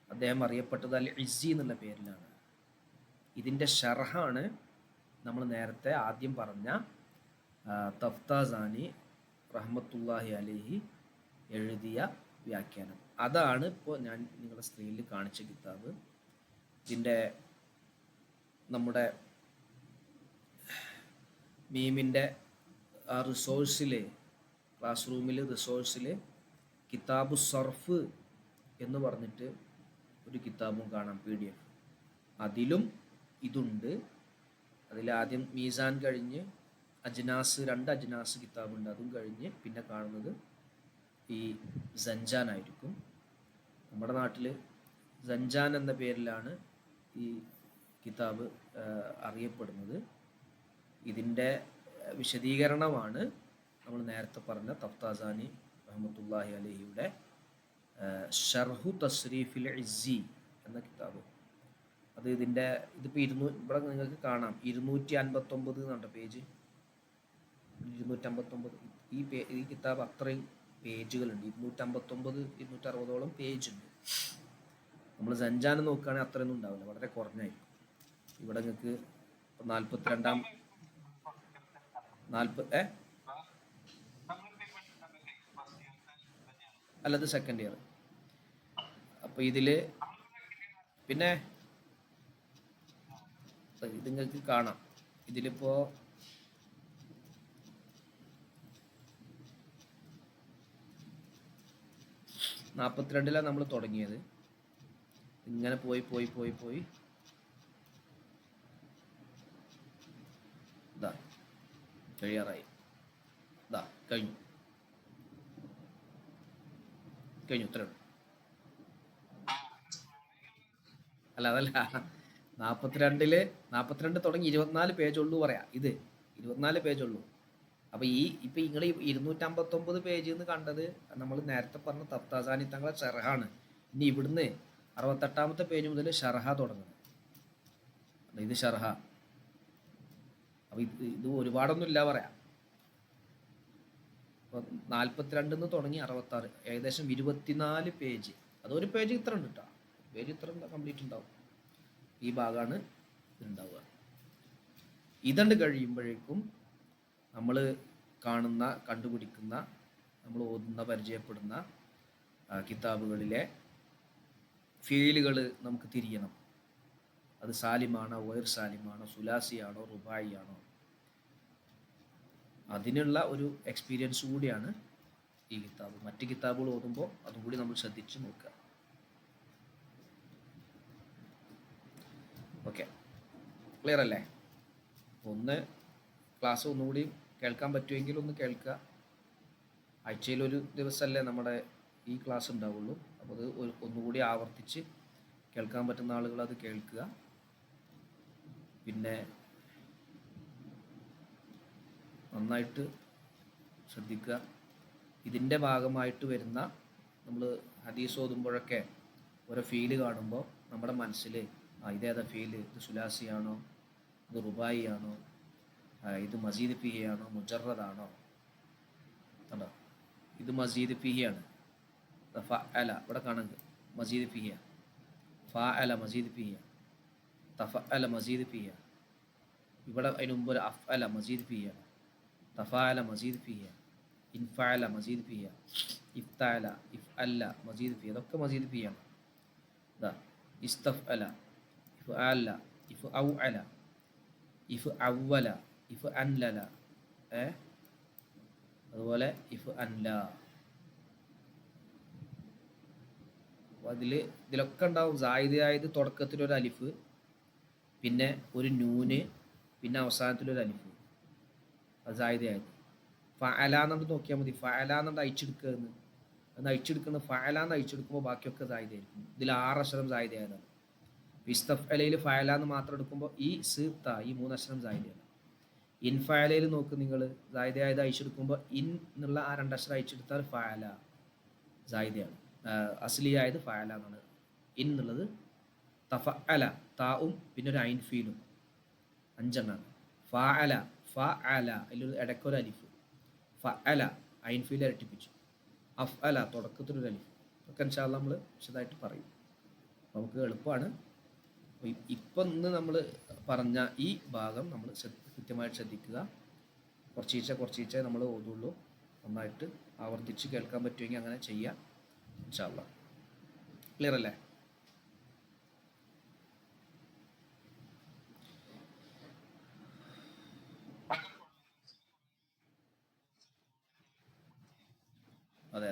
അദ്ദേഹം അറിയപ്പെട്ടത് അൽ ഇസ്സി എന്നുള്ള പേരിലാണ്. ഇതിൻ്റെ ഷർഹാണ് നമ്മൾ നേരത്തെ ആദ്യം പറഞ്ഞ തഫ്താസാനി റഹ്മത്തുള്ളാഹി അലൈഹി എഴുതിയ വ്യാഖ്യാനം. അതാണ് ഇപ്പോൾ ഞാൻ നിങ്ങളുടെ സ്ക്രീനിൽ കാണിച്ച കിതാബ്. ഇതിൻ്റെ നമ്മുടെ മീമിൻ്റെ ആ റിസോഴ്സിൽ, ക്ലാസ് റൂമിൽ റിസോഴ്സിൽ കിതാബു സർഫ് എന്ന് പറഞ്ഞിട്ട് ഒരു കിതാബും കാണാം, PDF. അതിലും ഇതുണ്ട്. അതിലാദ്യം മീസാൻ കഴിഞ്ഞ് അജ്നാസ്, 2 അജ്നാസ് കിതാബുണ്ട്, അതും കഴിഞ്ഞ് പിന്നെ കാണുന്നത് ഈ സഞ്ചാൻ ആയിരിക്കും. നമ്മുടെ നാട്ടിൽ സഞ്ചാൻ എന്ന പേരിലാണ് ഈ കിതാബ് അറിയപ്പെടുന്നത്. ഇതിൻ്റെ വിശദീകരണമാണ് നമ്മൾ നേരത്തെ പറഞ്ഞ തഫ്താസാനി റഹ്മത്തുള്ളാഹി അലൈഹിയുടെ ഷർഹു തസ്രീഫിൽ ഇസ്സി എന്ന കിതാബ്. അത് ഇതിപ്പോൾ ഇവിടെ നിങ്ങൾക്ക് കാണാം 259 എന്നുണ്ട് പേജ്. 259. ഈ കിതാബ് അത്രയും പേജുകളുണ്ട്. 259 260ഓളം പേജ് ഉണ്ട്. നമ്മൾ സഞ്ചാനം നോക്കുകയാണെങ്കിൽ അത്രയൊന്നും ഉണ്ടാവില്ല, വളരെ കുറഞ്ഞായിരിക്കും. ഇവിടെ നിങ്ങൾക്ക് 42 അല്ലത് സെക്കൻഡ് ഇയർ. അപ്പോൾ ഇതിൽ പിന്നെ ഇത് നിങ്ങൾക്ക് കാണാം. ഇതിലിപ്പോൾ 42 നമ്മൾ തുടങ്ങിയത്. ഇങ്ങനെ പോയി ഇതാ കഴിയാറായി. ഇതാ കഴിഞ്ഞു ഇത്രയുള്ളൂ. അതല്ല 42 തുടങ്ങി 24 പേജുള്ളൂ പറയാം. ഇത് 24 പേജുള്ളൂ. അപ്പോൾ ഇപ്പം നിങ്ങൾ 259 പേജ് എന്ന് കണ്ടത് നമ്മൾ നേരത്തെ പറഞ്ഞ തഫ്താസാനി തങ്ങളെ ഷർഹാണ്. ഇനി ഇവിടുന്ന് 68ാമത്തെ പേജ് മുതൽ ഷർഹ തുടങ്ങുന്നത്. ഇത് ഷർഹ. അപ്പോൾ ഇത് ഒരുപാടൊന്നും ഇല്ല പറയാം. അപ്പോൾ 42 തുടങ്ങി 66, ഏകദേശം 24 പേജ്. അതൊരു പേജ് ഇത്ര ഉണ്ട് കേട്ടോ. പേജ് ഇത്ര കംപ്ലീറ്റ് ഉണ്ടാവും. ഈ ഭാഗമാണ് ഉണ്ടാവുക. ഇതണ്ട് കഴിയുമ്പോഴേക്കും നമ്മൾ കാണുന്ന, കണ്ടുപിടിക്കുന്ന, നമ്മൾ ഓതുന്ന, പരിചയപ്പെടുന്ന കിതാബുകളിലെ ഫീലുകൾ നമുക്ക് തിരിയണം. അത് സാലിമാണോ, വൈർ സാലിമാണോ, സുലാസിയാണോ, റുബായി ആണോ, അതിനുള്ള ഒരു എക്സ്പീരിയൻസ് കൂടിയാണ് ഈ കിതാബ്. മറ്റ് കിതാബുകൾ ഓതുമ്പോൾ അതും കൂടി നമ്മൾ ശ്രദ്ധിച്ച് നോക്കുക. ഓക്കെ, ക്ലിയർ അല്ലേ? ക്ലാസ് ഒന്നുകൂടി കേൾക്കാൻ പറ്റുമെങ്കിൽ ഒന്ന് കേൾക്കുക. ആഴ്ചയിലൊരു ദിവസമല്ലേ നമ്മുടെ ഈ ക്ലാസ് ഉണ്ടാവുള്ളൂ. അപ്പോൾ അത് ഒന്നുകൂടി ആവർത്തിച്ച് കേൾക്കാൻ പറ്റുന്ന ആളുകൾ അത് കേൾക്കുക. പിന്നെ നന്നായിട്ട് ശ്രദ്ധിക്കുക. ഇതിൻ്റെ ഭാഗമായിട്ട് വരുന്ന, നമ്മൾ ഹദീസ് ഓതുമ്പോഴൊക്കെ ഓരോ ഫീല് കാണുമ്പോൾ നമ്മുടെ മനസ്സിൽ ഇതേതാ ഫീല്, ഇത് സുലാസിയാണോ, ഇത് റുബായി ആണോ, ഇത് മസീദ് ഫിഹിയാണോ, മുജറദാണോ? കണ്ടോ, ഇത് മസീദ് ഫിഹിയാണ്. ഫഅല ഇവിടെ കാണുന്നത് മസീദ് ഫിഹിയ. ഫഅല മസീദ് ഫിഹിയ. തഫഅല മസീദ് ഫിഹിയ. ഇവിടെ അതിന് മുമ്പ് ഒരു അഫ്അല മസീദ് ഫിഹിയ. തഫഅല മസീദ് ഫിഹിയ. ഇൻഫഅല മസീദ് ഫിഹിയ. ഇഫ്തഅല, ഇഫ്അല്ല മസീദ് ഫിഹിയ. ഇതൊക്കെ മസീദ് ഫിഹിയാണ്. ഇതാ ഇസ്തഫഅല, ഇഫ്അല, ഇഫ്ഔഅല, ഇഫ്അവ്വല, ഇഫ്അൻലല, അതുപോലെ ഇഫ്അൻല. ഇതിലൊക്കെ ഉണ്ടാവും സായിദായത്. തുടക്കത്തിലൊരു അലിഫ്, പിന്നെ ഒരു നൂന്, പിന്നെ അവസാനത്തിലൊരു അലിഫ്. അത് സായിദായത്. ഫഅല എന്നുണ്ട് നോക്കിയാൽ മതി. ഫഅല എന്നുണ്ട് അയച്ചെടുക്കുക എന്ന്. അത് അയച്ചെടുക്കുന്ന ഫഅലാന്ന് അയച്ചെടുക്കുമ്പോൾ ബാക്കിയൊക്കെ സായിദായിരിക്കും. ഇതിൽ 6 അക്ഷരം സായിദായതാണ്. ഇസ്തഫ്അലയിൽ ഫഅലാന്ന് മാത്രം എടുക്കുമ്പോൾ ഈ സ് ത ഈ 3 അക്ഷരം സായിദയാണ്. ഇൻഫഅലയിൽ നോക്ക് നിങ്ങൾ, സായിദായത് അയച്ചെടുക്കുമ്പോൾ ഇൻ എന്നുള്ള ആ 2 അക്ഷരം അയച്ചെടുത്താൽ ഫഅല സായിദയാണ്. അസ്ലിയായത് ഫഅല എന്നാണ്. ഇൻ എന്നുള്ളത് തഫഅല താവും പിന്നെ ഒരു ഐൻ ഫീലും 5 എണ്ണമാണ്. ഫഅല ഫഅല അതിലൊരു ഇടയ്ക്കൊരു അലിഫ്. ഫഅല ഐൻ ഫീൽ ഇരട്ടിപ്പിച്ചു. അഫ്അല തുടക്കത്തിലൊരു അലിഫ്. ഒക്കെ ഇൻഷാ അല്ലാഹ് നമ്മൾ വിശദമായിട്ട് പറയും. നമുക്ക് എളുപ്പമാണ്. ഇപ്പം ഇന്ന് നമ്മൾ പറഞ്ഞ ഈ ഭാഗം നമ്മൾ കൃത്യമായിട്ട് ശ്രദ്ധിക്കുക. കുറച്ചീച്ച നമ്മൾ ഓതുള്ളൂ. നന്നായിട്ട് ആവർത്തിച്ച് കേൾക്കാൻ പറ്റുമെങ്കിൽ അങ്ങനെ ചെയ്യാം ഇൻഷാ അല്ലാഹ്. ക്ലിയർ അല്ലേ? അതെ.